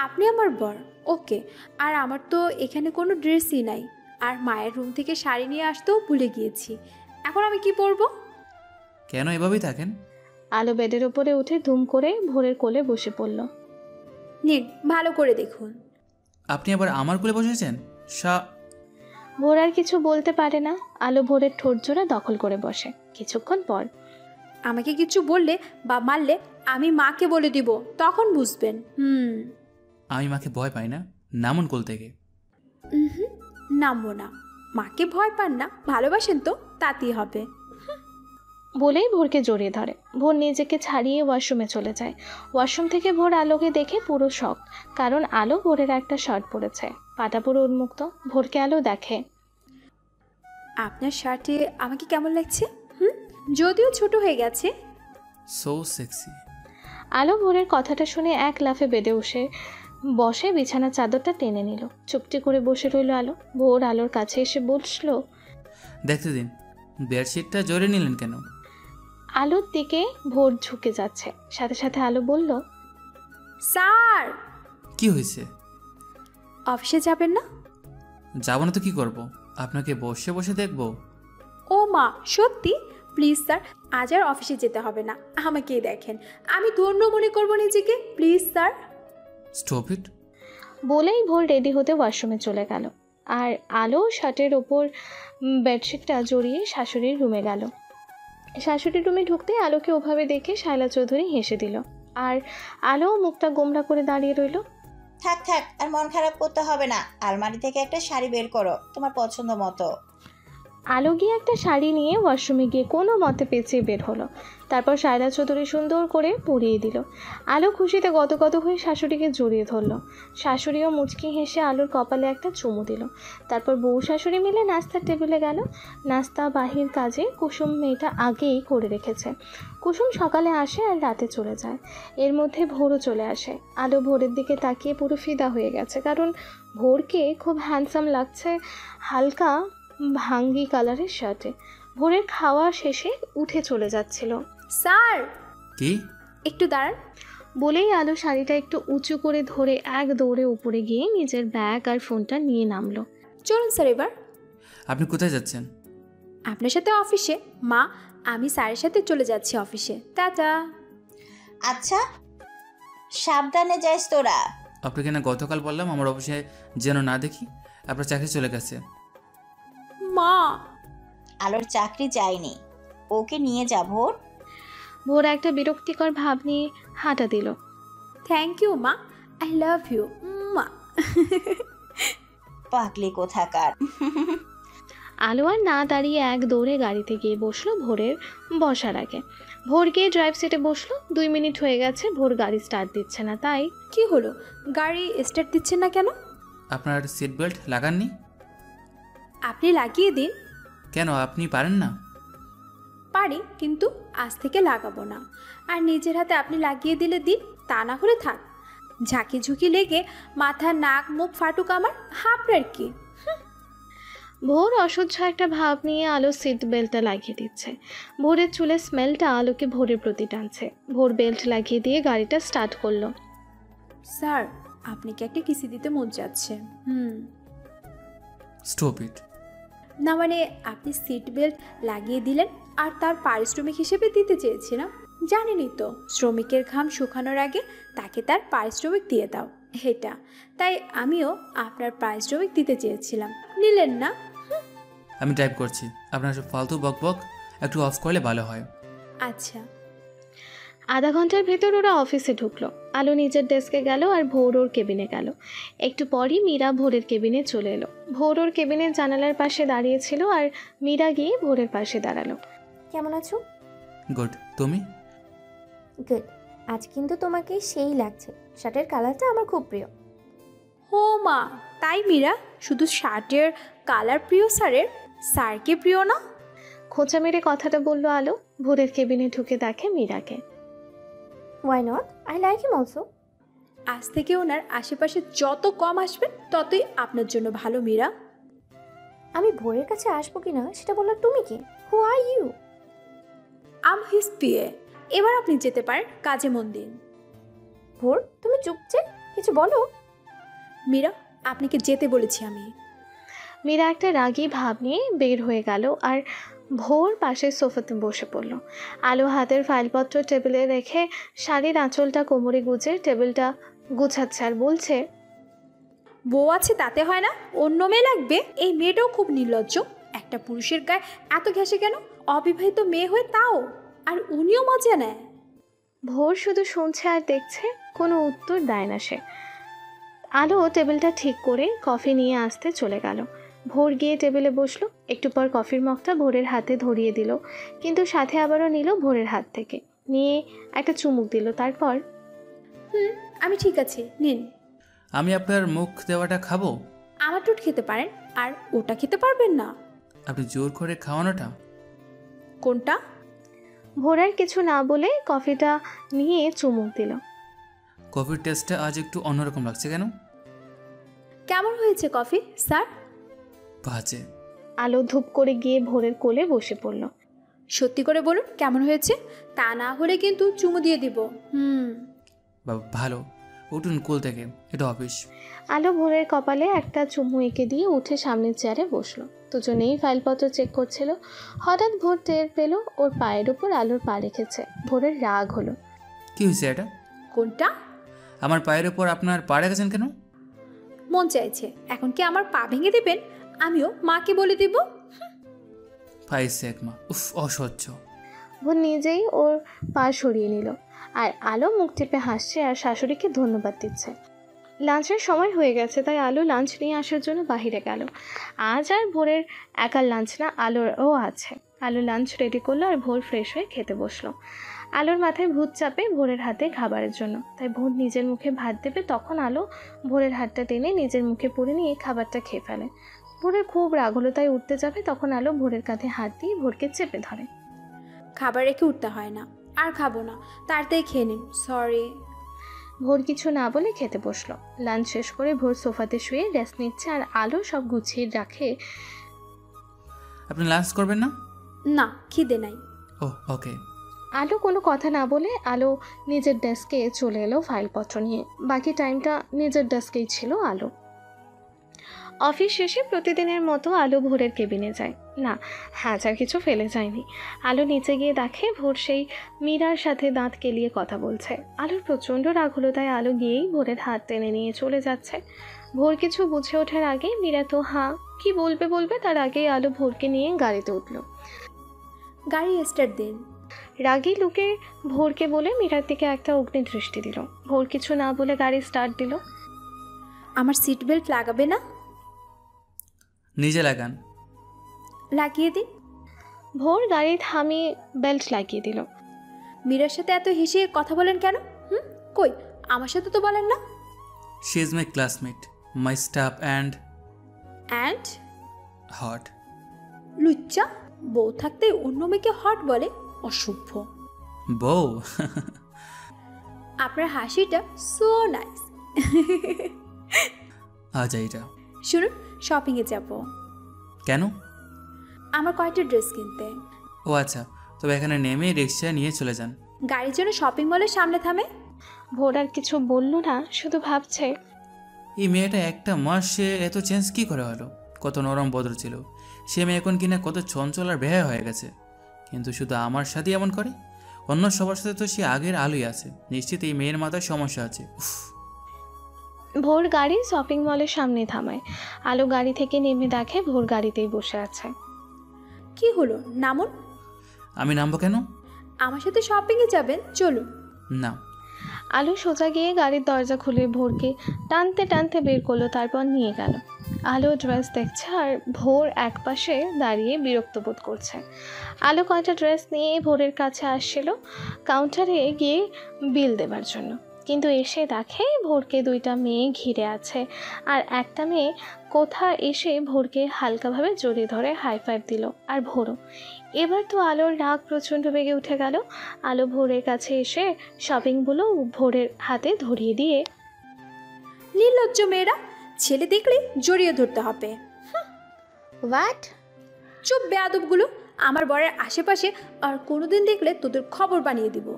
আপনি আমার বর, ওকে। আর আমার তো এখানে কোনো ড্রেসই নাই, আর মায়ের রুম থেকে শাড়ি নিয়ে আসতেও ভুলে গিয়েছি। এখন আমি কি পরবো? কেন এভাবেই থাকেন? আলো বেডের ওপরে উঠে ধুম করে ভোরের কোলে বসে পড়ল। নিন, ভালো করে দেখুন। আপনি আবার আমার কোলে বসেছেন? ভোর আর কিছু বলতে পারে না। আলো ভোরের ঠোঁট জোড়া দখল করে বসে। কিছুক্ষণ পর, আমাকে কিছু বললে বা মারলে আমি মাকে বলে দিব, তখন বুঝবেন। আমি মাকে ভয় পাই না, নামুন কোল থেকে। নামবো না। মাকে ভয় পান না, ভালোবাসেন তো, তাতেই হবে। বলেই ভোরকে জড়িয়ে ধরে। ভোর নিজেকে ছাড়িয়ে ওয়াশরুমে চলে যায়। ওয়াশরুম থেকে ভোর আলোকে দেখে পুরো শক, কারণ আলো ভোরের একটা শার্ট পরেছে, পাটা পুরো উন্মুক্ত। ভোরকে আলো দেখে। আপনার শার্টে আমাকে কেমন লাগছে? যদিও ছোট হয়ে গেছে। So sexy. আলো ভোরের কথাটা শুনে এক লাফে বেডে বসে বিছানার চাদরটা টেনে নিল। চুপটি করে বসে রইল আলো। ভোর আলোর কাছে এসে বসলো। দেখতে দিন, বেডশিটটা জড়িয়ে নিলেন কেন? আলোর দিকে ভোর ঝুঁকে যাচ্ছে, সাথে সাথে আলো বলল, স্যার। কি হয়েছে? অফিসে যাবেন না? যাব না তো কি করব? আপনাকে বসে বসে দেখব? ও মা, সত্যি? প্লিজ স্যার, আজ আর অফিসে যেতে হবে না, আমাকেই দেখেন। আমি ধন্য মনে করব নিজেকে। Please sir. Stop it. বলেই ভোর রেডি হতে ওয়াশরুমে চলে গেল। আর আলো শার্টের ওপর বেডশিটটা জড়িয়ে শাশুড়ির রুমে গেল। শাশুড়ির রুমে ঢুকতেই আলোকে ওভাবে দেখে শায়লা চৌধুরী হেসে দিল। আর আলো মুখটা গোমরা করে দাঁড়িয়ে রইল। থাক থাক, আর মন খারাপ করতে হবে না। আলমারি থেকে একটা শাড়ি বের করো, তোমার পছন্দ মতো। আলো গিয়ে একটা শাড়ি নিয়ে ওয়াশরুমে গিয়ে কোনো মতে পেঁচিয়ে বের হলো। তারপর শায়লা চৌধুরী সুন্দর করে পরিয়ে দিল। আলো খুশিতে গদগদ হয়ে শাশুড়িকে জড়িয়ে ধরলো। শাশুড়িও মুচকি হেসে আলোর কপালে একটা চুমু দিল। তারপর বউ শাশুড়ি মিলে নাস্তার টেবিলে গেল। নাস্তা বাহির কাজে কুসুম মেয়েটা আগেই করে রেখেছে। কুসুম সকালে আসে আর রাতে চলে যায়। এর মধ্যে ভোরও চলে আসে। আলো ভোরের দিকে তাকিয়ে পুরো ফিদা হয়ে গেছে, কারণ ভোরকে খুব হ্যান্ডসাম লাগছে হালকা ভাঙ্গি কালারের শার্টে। ভোরের খাওয়া শেষে উঠে চলে যাচ্ছিল। স্যার। কি? একটু দাঁড়ান। বলেই আলো শাড়িটা একটু উঁচু করে ধরে এক দৌড়ে উপরে গিয়ে নিজের ব্যাগ আর ফোনটা নিয়ে নামলো। চলুন স্যার এবার। আপনি কোথায় যাচ্ছেন? আপনার সাথে অফিসে। মা, আমি স্যারের সাথে চলে যাচ্ছি অফিসে। টাটা। আচ্ছা, সাবধানে যাইস তোরা। আপনাকে না গতকাল বললাম আমার অফিসে যেন না দেখি? আপনার চাকরি চলে গেছে। মা। আলোর চাকরি যায়নি, ওকে নিয়ে যাব। ভোর একটা বিরক্তিকর ভাব নিয়ে হাঁটা দিল। থ্যাংক ইউ মা, আই লাভ ইউ মা। পাগলি কোথাকার। আলো আর না দাঁড়িয়ে এক দৌড়ে গাড়িতে গিয়ে বসলো ভোরের বসার আগে। ভোর গিয়ে ড্রাইভ সিটে বসলো। 2 মিনিট হয়ে গেছে, ভোর গাড়ি স্টার্ট দিচ্ছে না। তাই কি হলো, গাড়ি স্টার্ট দিচ্ছেন না কেন? আপনার সিট বেল্ট লাগাননি? আপনি লাগিয়ে দিন। কেন, আপনি পারেন না? পারি, কিন্তু আজ থেকে লাগাবো না। আর নিজের হাতে আপনি লাগিয়ে দিলে দিন, তা না হলে থাক। ঝাঁকি ঝুঁকি লেগে মাথা নাক মুখ ফাটুক আমার, আপনার কি? ভোর অসহ্য একটা ভাব নিয়ে আলো সিট বেল্টটা লাগিয়ে দিচ্ছে। ভোরের চুলের স্মেলটা আলোকে ভোরের প্রতি টানছে। ভোর বেল্ট লাগিয়ে দিয়ে গাড়িটা স্টার্ট করলো। স্যার, আপনাকে একটা কিসি দিতে মন যাচ্ছে। Stop it. না মানে আপনি সিট বেল্ট লাগিয়ে দিলেন আর তার পারিশ্রমিক হিসেবে দিতে চেয়েছিলাম। জানেনই তো, শ্রমিকের ঘাম শুকানোর আগে তাকে তার পারিশ্রমিক দিয়ে দাও, এটা। তাই আমিও আপনার পারিশ্রমিক দিতে চেয়েছিলাম, নিলেন না। আমি ড্রাইভ করছি, আপনার সব ফালতু বকবক একটু অফ করলে ভালো হয়। আচ্ছা। আধা ঘন্টার ভেতর ওরা অফিসে ঢুকলো। আলো নিজের ডেস্কে গেল আর ভোর ওর কেবিনে গেল। একটু পরই মীরা ভোরের কেবিনে চলে এলো। ভোর ওর কেবিনের জানালার পাশে দাঁড়িয়েছিল আর মীরা গিয়ে ভোরের পাশে দাঁড়ালো। কেমন আছো? গুড, তুমি? গুড। আজ কিন্তু তোমাকে সেই লাগছে, শার্টের কালারটা আমার খুব প্রিয়। ও মা, তাই মীরা? শুধু শার্টের কালার প্রিয় স্যারের, স্যারকে প্রিয় না? খোঁচা মেরে কথাটা বলল আলো। ভোরের কেবিনে ঢুকে দেখে মীরাকে। Why not, I like him also. আজ থেকে ওনার আশেপাশে যত কম আসবেন ততই আপনার জন্য ভালো মীরা। আমি ভোরের কাছে আসবো কিনা সেটা বলার তুমি কি? Who are you? Am his PA. এবার আপনি যেতে পারেন, কাজে মন দিন। ভোর, তুমি চুপচে কিছু বলো। মীরা, আপনাকে যেতে বলেছি আমি। মীরা একটা রাগী ভাব নিয়ে বের হয়ে গেল আর ভোর পাশের সোফাতে বসে পড়ল। আলো হাতের ফাইলপত্র টেবিলে রেখে শাড়ির আঁচলটা কোমরে গুজে টেবিলটা গুছাচ্ছে আর বলছে, বউ আছে তাতে হয় না, অন্য মেয়ে লাগবে? এই মেয়েটাও খুব নির্লজ্জ। একটা পুরুষের গায়ে এত ঘেঁষে কেন? অবিবাহিত মেয়ে হয়ে তাও, আর উনিও মজা নেয়। ভোর শুধু শুনছে আর দেখছে, কোনো উত্তর দেয় না সে। আলো টেবিলটা ঠিক করে কফি নিয়ে আসতে চলে গেল। ভোর গিয়ে টেবিলে বসলো। একটু পর কফির মগটা ভোরের হাতে ধরিয়ে দিল, কিন্তু সাথে আবারও নিল ভোরের হাত থেকে, নিয়ে একটা চুমুক দিল। তারপর, আমি ঠিক আছে, নিন। আমি আপনার মুখ দেওয়াটা খাবো? আমার টুট খেতে পারেন, আর ওটা খেতে পারবেন না। আপনি জোর করে খাওয়ানোটা? কোনটা? ভোর আর কিছু না বলে কফিটা নিয়ে চুমুক দিল। কফির টেস্টটা আজ একটু অন্যরকম লাগছে কেন? কেমন হয়েছে কফি স্যার? বাজে। আলো ধূপ করে গিয়ে ভোরের কোলে বসে পড়ল। সত্যি করে বলুন কেমন হয়েছে, তা না হলে কিন্তু চুমু দিয়ে দিব। বাবা ভালো, উঠুন কোল থেকে, এটা অফিস। আলো ভোরের কপালে একটা চুমু এঁকে দিয়ে উঠে সামনের চেয়ারে বসলো। দুজনেই ফাইলপত্র চেক করছিল। হঠাৎ ভোর টের পেল ওর পায়ের উপর আলোর পা রেখেছে। ভোরের রাগ হলো। কি হয়েছে এটা? কোনটা? আমার পায়ের উপর আপনার পা রেখেছেন কেন? মন চাইছে। এখন কি আমার পা ভেঙে দেবেন? আমিও মাকে বলে দিব। পাইছে এক মা, উফ অসহ্য। ভোর নিজেই ওর পা সরিয়ে নিল আর আলো মুখ টিপে হাসছে আর শাশুড়িকে ধন্যবাদ দিচ্ছে। লাঞ্চের সময় হয়ে গেছে, তাই আলো লাঞ্চ নিয়ে আসার জন্য বাহিরে গেল। আজ আর ভোরের একার লাঞ্চ না, আলোরও আছে। আলো লাঞ্চ রেডি করলো আর ভোর ফ্রেশ হয়ে খেতে বসলো। আলোর মাথায় ভূত চাপে ভোরের হাতে খাবারের জন্য, তাই ভোর নিজের মুখে ভাত দেবে, তখন আলো ভোরের হাতটা টেনে নিজের মুখে পুরে নিয়ে খাবারটা খেয়ে ফেলে। ভোরের খুব রাগ হলো, তাই উঠতে যাবে, তখন আলো ভোরের কাঁধে হাত দিয়ে ভোরকে চেপে ধরে। খাবার রেখে উঠতে হয় না, আর খাবো না, তাড়াতাড়ি খেয়ে নিন। সরি। ভোর কিছু না বলে খেতে বসলো। লাঞ্চ শেষ করে ভোর সোফাতে শুয়ে রেস্ট নিচ্ছে আর আলো সব গুছিয়ে রাখে। আপনি লাঞ্চ করবেন না? না, খিদে নাই। ও ওকে। আলো কোনো কথা না বলে আলো নিজের ডেস্কে চলে এলো ফাইলপত্র নিয়ে। বাকি টাইমটা নিজের ডেস্কেই ছিল আলো। অফিস শেষে প্রতিদিনের মতো আলো ভোরের কেবিনে যায়। না, হাজার কিছু ফেলে যায়নি। আলো নিচে গিয়ে দেখে ভোর সেই মীরার সাথে দাঁত কেলিয়ে কথা বলছে। আলোর প্রচণ্ড রাগ হলো, তাই আলো গিয়েই ভোরের হাত টেনে নিয়ে চলে যাচ্ছে। ভোর কিছু বুঝে ওঠার আগেই মীরা তো কি বলবে তার আগেই আলো ভোরকে নিয়ে গাড়িতে উঠল। গাড়ি স্টার্ট দিন। রাগী লুকে ভোরকে বলে মীরার দিকে একটা অগ্নি দৃষ্টি দিল। ভোর কিছু না বলে গাড়ি স্টার্ট দিল। আমার সিট বেল্ট লাগাবে না? নিজে লাগান। লাগিয়ে দিন। ভোর গাড়ি থামিয়ে বেল্ট লাগিয়ে দিল। মীরার সাথে এত হেসে কথা বলেন কেন? কই, আমার সাথে তো বলেন না। She is my classmate, my staff and. And? Hot. লুচ্চা, বউ থাকতে অন্য মেয়েকে হট বলে, অসভ্য। বউ? আপনার হাসিটা সো নাইস। আচ্ছা এটা শুনুন, শপিংয়ে যাব। কেন? আমার কয়েকটা ড্রেস কিনতে। ও আচ্ছা, তবে এখানে নেমে রিক্সা নিয়ে চলে যান। গাড়ির জন্য শপিং মলের সামনে থামে। ভোর আর কিছু বলল না, শুধু ভাবছে এই মেয়েটা একটা মাস সে এত চেঞ্জ কি করে হলো? কত নরম বদর ছিল সে মেয়ে, এখন কিনা কত চঞ্চল আর বেহায়া হয়ে গেছে। কিন্তু শুধু আমার সাথে এমন করে, অন্য সবার সাথে তো সে আগের আলোই আছে। নিশ্চিত এই মেয়ের মাথায় সমস্যা আছে। উফ। ভোর গাড়ি শপিং মলের সামনে থামায়। আলো গাড়ি থেকে নেমে দেখে ভোর গাড়িতেই বসে আছে। কি হলো, নামুন। আমি নামবো কেন? আমার সাথে শপিংয়ে যাবেন, চলুন। না। আলো সোজা গিয়ে গাড়ির দরজা খুলে ভোরকে টানতে টানতে বের করলো, তারপর নিয়ে গেল। আলো ড্রেস দেখছে আর ভোর একপাশে দাঁড়িয়ে বিরক্ত বোধ করছে। আলো কয়টা ড্রেস নিয়ে ভোরের কাছে আসছিল কাউন্টারে গিয়ে বিল দেবার জন্য, কিন্তু এসে দেখে ভোরকে দুইটা মেয়ে ঘিরে আছে। আর একটা মেয়ে কোথা এসে ভোরকে হালকাভাবে জড়িয়ে ধরে হাই ফাইভ দিল। আর ভোরও। এবার তো আলোর রাগ প্রচণ্ড বেগে উঠে গেল। আলো ভোরের কাছে এসে শপিংগুলো ভোরের হাতে ধরিয়ে দিয়ে, নির্লজ্জ মেয়েরা, ছেলে দেখলে জড়িয়ে ধরতে হবে। হোয়াট? চুপ বেয়াদবগুলো, আমার বরের আশেপাশে আর কোনোদিন দেখলে তোদের খবর বানিয়ে দিব।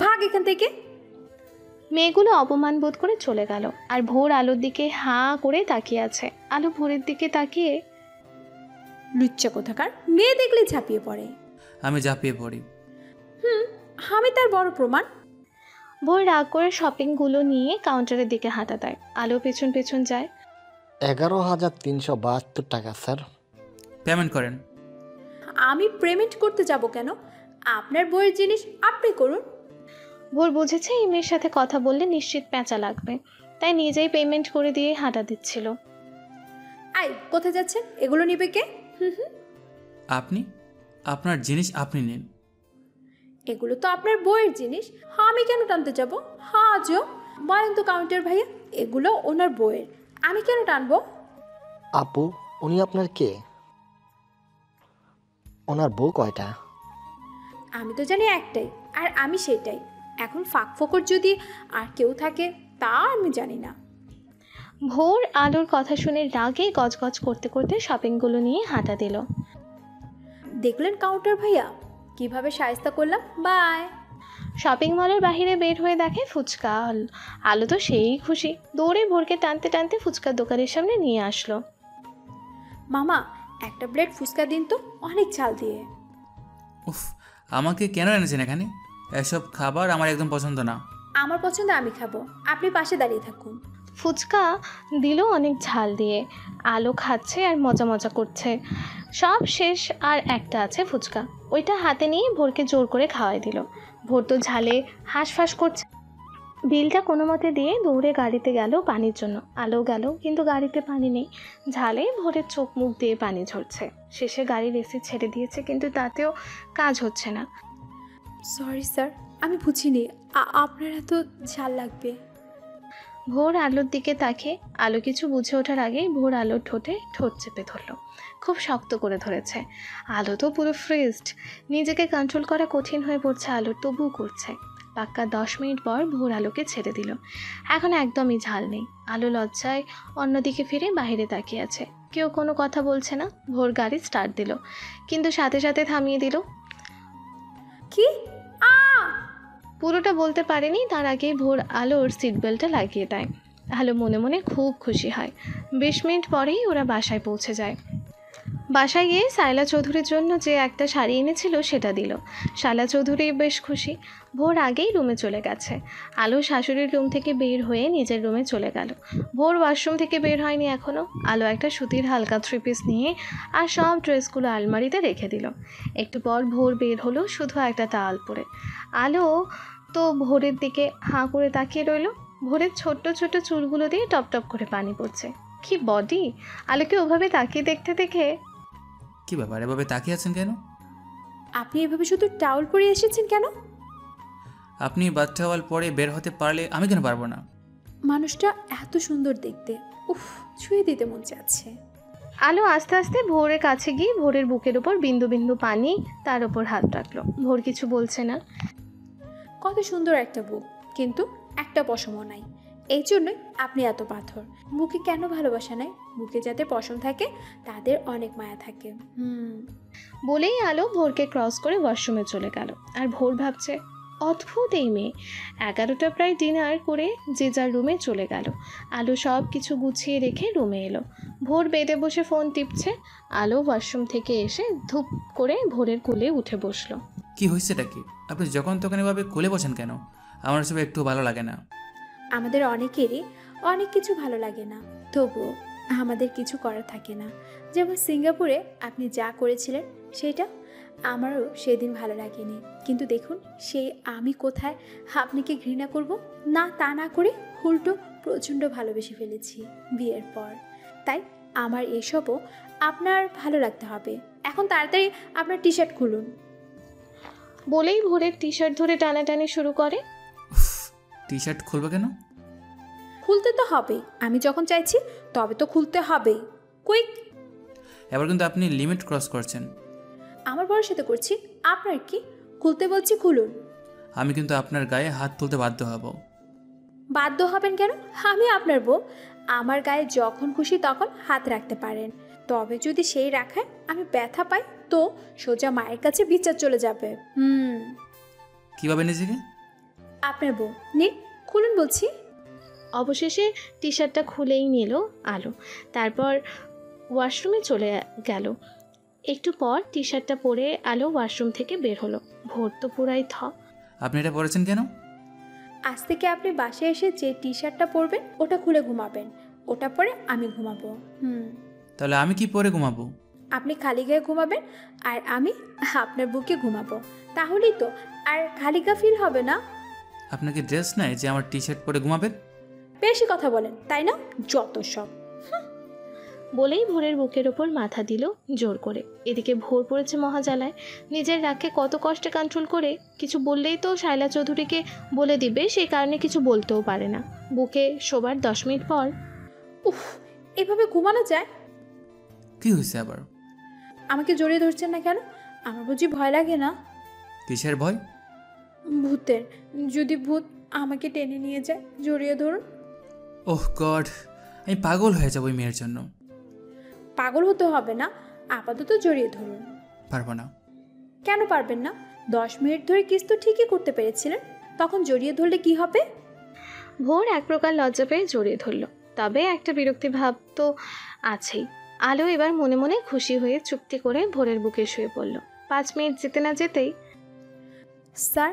ভাগ এখান থেকে। মেয়েগুলো অপমান বোধ করে চলে গেল। আর ভোর আলোর দিকে হাঁ করে তাকিয়ে আছে। আলো ভোরের দিকে তাকিয়ে, লুচ্চা কোথাকার, মেয়ে দেখলে ঝাঁপিয়ে পড়ে। আমি ঝাঁপিয়ে পড়ি। আমি তার বড় প্রমাণ। ভোর রাগ করে শপিংগুলো নিয়ে কাউন্টারের দিকে হাঁটা দেয়। আলো পেছন পেছন যায়। 11,372 টাকা স্যার। পেমেন্ট করেন। আমি পেমেন্ট করতে যাব কেন? আপনার বইয়ের জিনিস আপনি করুন। ভোর বুঝেছে এই মেয়ের সাথে কথা বললে নিশ্চিত প্যাঁচা লাগবে, তাই নিজেই পেমেন্ট করে দিয়ে হাঁটা দিচ্ছিল। আই, কোথায় যাচ্ছেন? এগুলো নিবে কে? আপনি? আপনার জিনিস আপনি নিন। এগুলো তো আপনার বইয়ের জিনিস, আমি কেন টানতে যাব? হ্যাঁ আজও বলেন তো কাউন্টার ভাইয়া, এগুলো ওনার বইয়ের, আমি কেন টানবো? আপু, উনি আপনার কে? ওনার বউ কয়টা? আমি তো জানি একটাই, আর আমি সেটাই। এখন ফাঁক ফোকর যদি আর কেউ থাকে তা আমি জানি না। ভোর আলোর কথা শুনে রাগে গজগজ করতে করতে শপিংগুলো নিয়ে হাঁটা দিল। দেখলেন কাউন্টার ভাইয়া, কিভাবে শায়েস্তা করলাম। বাই। শপিং মলের বাইরে বের হয়ে দেখে ফুচকা। আলো তো সেই খুশি, দৌড়ে ভোরকে টানতে টানতে ফুচকার দোকানের সামনে নিয়ে আসলো। মামা, একটা প্লেট ফুচকা দিন তো, অনেক ঝাল দিয়ে। উফ, আমাকে কেন এনেছেন এখানে? এসব খাবার আমার একদম পছন্দ না। আমার পছন্দ, আমি খাবো, আপনি পাশে দাঁড়িয়ে থাকুন। ফুচকা দিল অনেক ঝাল দিয়ে। আলো খাচ্ছে আর মজা মজা করছে। সব শেষ আর একটা আছে ফুচকা, ওইটা হাতে নিয়ে ভোরকে জোর করে খাওয়াই দিল। ভোর তো ঝালে হাঁসফাঁস করছে। বিলটা কোনো মতে দিয়ে দৌড়ে গাড়িতে গেল পানির জন্য। আলো গেল, কিন্তু গাড়িতে পানি নেই। ঝালে ভোরের চোখ মুখ দিয়ে পানি ঝরছে। শেষে গাড়ির এসি ছেড়ে দিয়েছে, কিন্তু তাতেও কাজ হচ্ছে না। সরি স্যার, আমি বুঝিনি আপনার এত ঝাল লাগবে। ভোর আলোর দিকে তাকিয়ে আলো কিছু বুঝে ওঠার আগেই ভোর আলোর ঠোঁটে ঠোঁট চেপে ধরল, খুব শক্ত করে ধরেছে। আলো তো পুরো ফ্রিজড, নিজেকে কন্ট্রোল করা কঠিন হয়ে পড়ছে আলোর, তবুও করছে। পাক্কা 10 মিনিট পর ভোর আলোকে ছেড়ে দিল। এখন একদমই ঝাল নেই। আলো লজ্জায় অন্যদিকে ফিরে বাইরে তাকিয়ে আছে। কেউ কোনো কথা বলছে না। ভোর গাড়ি স্টার্ট দিল, কিন্তু সাথে সাথে থামিয়ে দিল। কি? পুরোটা বলতে পারেনি, তার আগেই ভোর আলোর সিট বেল্টটা লাগিয়ে দেয়। আলো মনে মনে খুব খুশি হয়। 20 মিনিট পরেই ওরা বাসায় পৌঁছে যায়। বাসায় গিয়ে সাইলা চৌধুরীর জন্য যে একটা শাড়ি এনেছিল সেটা দিল। শালা চৌধুরী বেশ খুশি। ভোর আগেই রুমে চলে গেছে। আলো শাশুড়ির রুম থেকে বের হয়ে নিজের রুমে চলে গেল। ভোর ওয়াশরুম থেকে বের হয়নি এখনও। আলো একটা সুতির হালকা 3 পিস নিয়ে আর সব ড্রেসগুলো আলমারিতে রেখে দিল। একটু পর ভোর বের হলো শুধু একটা টাওয়াল পরে। আলো তো ভোরের দিকে হাঁ করে তাকিয়ে রইল। ভোরের ছোট্ট ছোট্ট চুলগুলো দিয়ে টপ টপ করে পানি পড়ছে। কি বডি! আলোকে ওভাবে তাকিয়ে দেখতে দেখে, কি ব্যাপার, এভাবে তাকিয়ে আছেন কেন? আপনি এভাবে শুধু টাওয়াল পরে এসেছেন কেন? আপনি বাথটাওয়াল পরে বের হতে পারলে আমি কেন পারবো না? মানুষটা এত সুন্দর দেখতে, উফ, ছুঁয়ে দিতে মন চাচ্ছে। আলো আস্তে আস্তে ভোরের কাছে গিয়ে ভোরের বুকের উপর বিন্দু বিন্দু পানি তার উপর হাত রাখলো। ভোর কিছু বলছে না। কত সুন্দর একটা বুক, কিন্তু একটা পশমও নাই। এই জন্যই আপনি এত পাথর। বুকে কেন ভালোবাসা নাই? বুকে যাদের পশম থাকে তাদের অনেক মায়া থাকে। বলেই আলো ভোরকে ক্রস করে ওয়াশরুমে চলে গেল। আর ভোর ভাবছে, অদ্ভুত এই মেয়ে। 11টা প্রায় ডিনার করে যে যার রুমে চলে গেল। আলো সব কিছু গুছিয়ে রেখে রুমে এলো। ভোর বেডে বসে ফোন টিপছে। আলো ওয়াশরুম থেকে এসে ধূপ করে ভোরের কোলে উঠে বসলো। কি হয়েছেটা কি? আপনি যখন তখন এভাবে কোলে বসেন কেন? আমার সব একটু ভালো লাগে না। আমাদের অনেকেরই অনেক কিছু ভালো লাগে না, তবুও আমাদের কিছু করার থাকে না। যেমন সিঙ্গাপুরে আপনি যা করেছিলেন সেটা আমারও সেদিন ভালো লাগেনি, কিন্তু দেখুন সেই আমি কোথায় আপনাকে ঘৃণা করব? না, তা না করে উল্টো প্রচণ্ড ভালোবেসে ফেলেছি বিয়ের পর। তাই আমার এসবও আপনার ভালো লাগতে হবে। এখন তাড়াতাড়ি আপনার টি শার্ট খুলুন। বলেই ভোরের টি শার্ট ধরে টানাটানি শুরু করে। টি শার্ট খুলবে কেন? খুলতে তো হবে, আমি যখন চাইছি তবে তো খুলতে হবে। কুইক! এবার কিন্তু আপনি লিমিট ক্রস করছেন। আমার বড় সাথে করছি, আপনার কি? খুলতে বলছি, খুলুন। আমি কিন্তু আপনার গায়ে হাত তুলতে বাধ্য হব। বাধ্য হবেন কেন? আমি আপনার বউ। আমার গায়ে যখন খুশি তখন হাত রাখতে পারেন। তবে যদি সেই রাখায় আমি ব্যথা পাই তো সোজা মায়ের কাছে বিচার চলে যাবে। কিভাবে নিজেকে? আপনার বউ। নিন, খুলুন বলছি। অবশেষে টি শার্টটা খুলেই নিল আলো। তারপর ওয়াশরুমে চলে গেল। একটু পর টি শার্টটা পরে আলো ওয়াশরুম থেকে বের হলো। ভোর তো পুরাই থ। আপনি এটা পরেছেন কেন? আজ থেকে আপনি বাসায় এসে যে টি শার্টটা পরবেন ওটা খুলে ঘুমাবেন। ওটা পরে আমি ঘুমাবো। তাহলে আমি কি পরে ঘুমাবো? আপনি খালি গায়ে ঘুমাবেন আর আমি আপনার বুকে ঘুমাবো। তাহলেই তো আর খালি গা ফিল হবে না। আপনার কি ড্রেস নাই যে আমার টি শার্ট পরে ঘুমাবেন? বেশি কথা বলেন তাই না? যত সব। বলেই ভোরের বুকের ওপর মাথা দিল জোর করে। এদিকে ভোর পড়েছে মহাজালায়। নিজের রাগকে কত কষ্টে কন্ট্রোল করে। কিছু বললেই তো শায়লা চৌধুরীকে বলে দিবে, সেই কারণে কিছু বলতেও পারে না। বুকে শোবার 10 মিনিট পর, উফ, এভাবে ঘুমানো যায়? কি হয়েছে আবার? আমাকে জড়িয়ে ধরছেন না কেন? আমার বুঝি ভয় লাগে না? কিসের ভয়? ভূতের। যদি ভূত আমাকে টেনে নিয়ে যায়, জড়িয়ে ধরুন। ওহ গড, আমি পাগল হয়ে যাব ওই মেয়ের জন্য। পাগল হতে হবে না, আপাতত জড়িয়ে ধরুন। পারবো না। কেন পারবেন না? 10 মিনিট ধরে কিস তো ঠিকই করতে পেরেছিলেন, তখন জড়িয়ে ধরলে কি হবে? ভোর এক প্রকার লজ্জা পেয়ে জড়িয়ে ধরল। তবে একটা বিরক্তি ভাব তো আছেই। আলো এবার মনে মনে খুশি হয়ে চুক্তি করে ভোরের বুকে শুয়ে পড়ল। 5 মিনিট যেতে না যেতেই স্যার।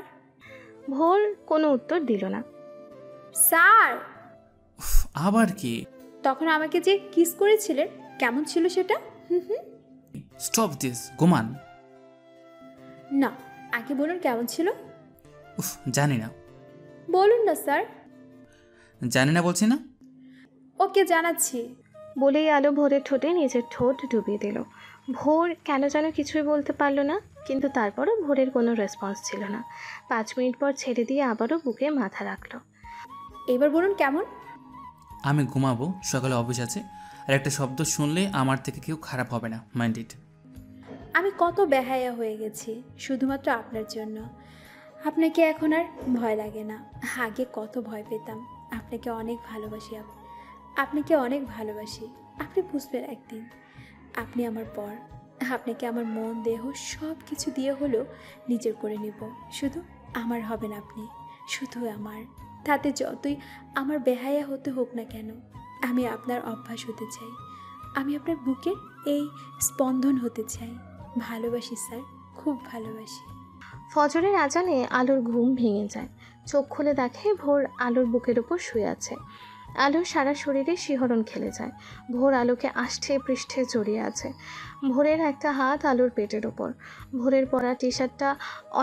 ভোর কোনো উত্তর দিল না। স্যার। আবার কি? তখন আমাকে যে কিস করেছিলেন কেমন ছিল সেটা? স্টপ দিস, ঘুমান। না, আগে বলুন কেমন ছিল। জানি না। বলুন না স্যার। জানি না বলছি না। ওকে, জানাচ্ছি। বলেই আলো ভোরের ঠোঁটে নিজের ঠোঁট ডুবিয়ে দিল। ভোর কেন যেন কিছুই বলতে পারল না, কিন্তু তারপরও ভোরের কোনো রেসপন্স ছিল না। 5 মিনিট পর ছেড়ে দিয়ে আবারও বুকে মাথা রাখলো। এবার বলুন কেমন। আমি ঘুমাবো, সকালে অফিস আছে, আর একটা শব্দ শুনলে আমার থেকে কেউ খারাপ হবে না, মাইন্ড ইট। আমি কত বেহায়া হয়ে গেছি শুধুমাত্র আপনার জন্য। আপনাকে এখন আর ভয় লাগে না। আগে কত ভয় পেতাম। আপনাকে অনেক ভালোবাসি। আপনাকে অনেক ভালোবাসি। আপনি বুঝবেন একদিন। আপনি আমার পর। আপনাকে আমার মন দেহ সব কিছু দিয়ে হলেও নিজের করে নেব। শুধু আমার হবেন আপনি, শুধু আমার। তাতে যতই আমার বেহায়া হতে হোক না কেন, আমি আপনার অভ্যাস হতে চাই। আমি আপনার বুকের এই স্পন্দন হতে চাই। ভালোবাসি স্যার, খুব ভালোবাসি। ফজরের আজানে আলোর ঘুম ভেঙে যায়। চোখ খুলে দেখে ভোর আলোর বুকের ওপর শুয়ে আছে। আলোর সারা শরীরে শিহরণ খেলে যায়। ভোর আলোকে আষ্ঠে পৃষ্ঠে জড়িয়ে আছে। ভোরের একটা হাত আলোর পেটের ওপর। ভোরের পরা টি শার্টটা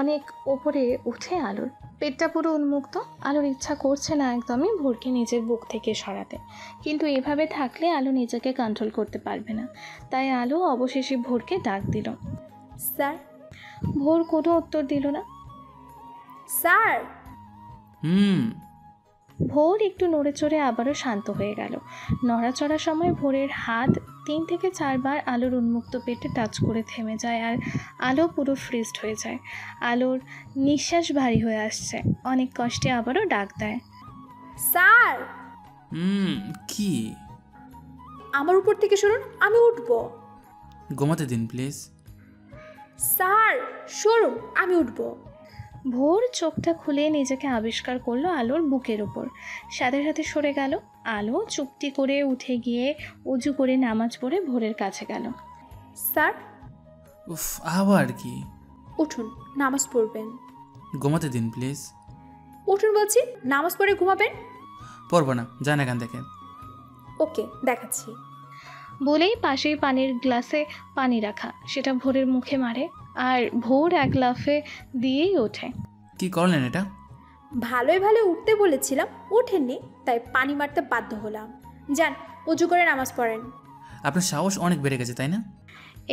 অনেক ওপরে উঠে আলোর পেটটা পুরো উন্মুক্ত। আলোর ইচ্ছা করছে না একদমই ভোরকে নিজের বুক থেকে সরাতে, কিন্তু এভাবে থাকলে আলো নিজেকে কন্ট্রোল করতে পারবে না। তাই আলো অবশেষে ভোরকে ডাক দিল। স্যার। ভোর কোনো উত্তর দিল না। স্যার। ভোর একটু নড়ে চড়ে আবারও শান্ত হয়ে গেল। নড়াচড়ার সময় ভোরের হাত 3 থেকে 4 বার আলোর উন্মুক্ত পেটে টাচ করে থেমে যায় আর আলো পুরো ফ্রিজড হয়ে যায়। আলোর নিঃশ্বাস ভারী হয়ে আসছে, অনেক কষ্টে আবারও ডাক দেয়। স্যার, কি? আমার উপর থেকে সরুন, আমি উঠবো। ঘুমাতে দিন প্লিজ। স্যার সরুন, আমি উঠবো। ভোর চোখটা খুলে নিজেকে আবিষ্কার করলো আলোর বুকের উপর, সাথে সাথে সরে গেল। আলো চুপটি করে উঠে গিয়ে উজু করে নামাজ পড়ে ভোরের কাছে গেল। স্যার, উফ, আবার কি? উঠুন, নামাজ পড়বেন। ঘুমাতে দিন প্লিজ। উঠুন বলছি, নামাজ পড়ে ঘুমাবেন। পড়বো না, যান এখান থেকে। ওকে, দেখাচ্ছি। বলেই পাশেই পানির গ্লাসে পানি রাখা সেটা ভোরের মুখে মারে, আর ভোর এক লাফে দিয়েই ওঠে। কি করলেন এটা? ভালোই ভালো উঠতে বলেছিলাম, ওঠেননি, তাই পানি মারতে বাধ্য হলাম। যান, উজু করে নামাজ পড়েন। আপনার সাহস অনেক বেড়ে গেছে, তাই না?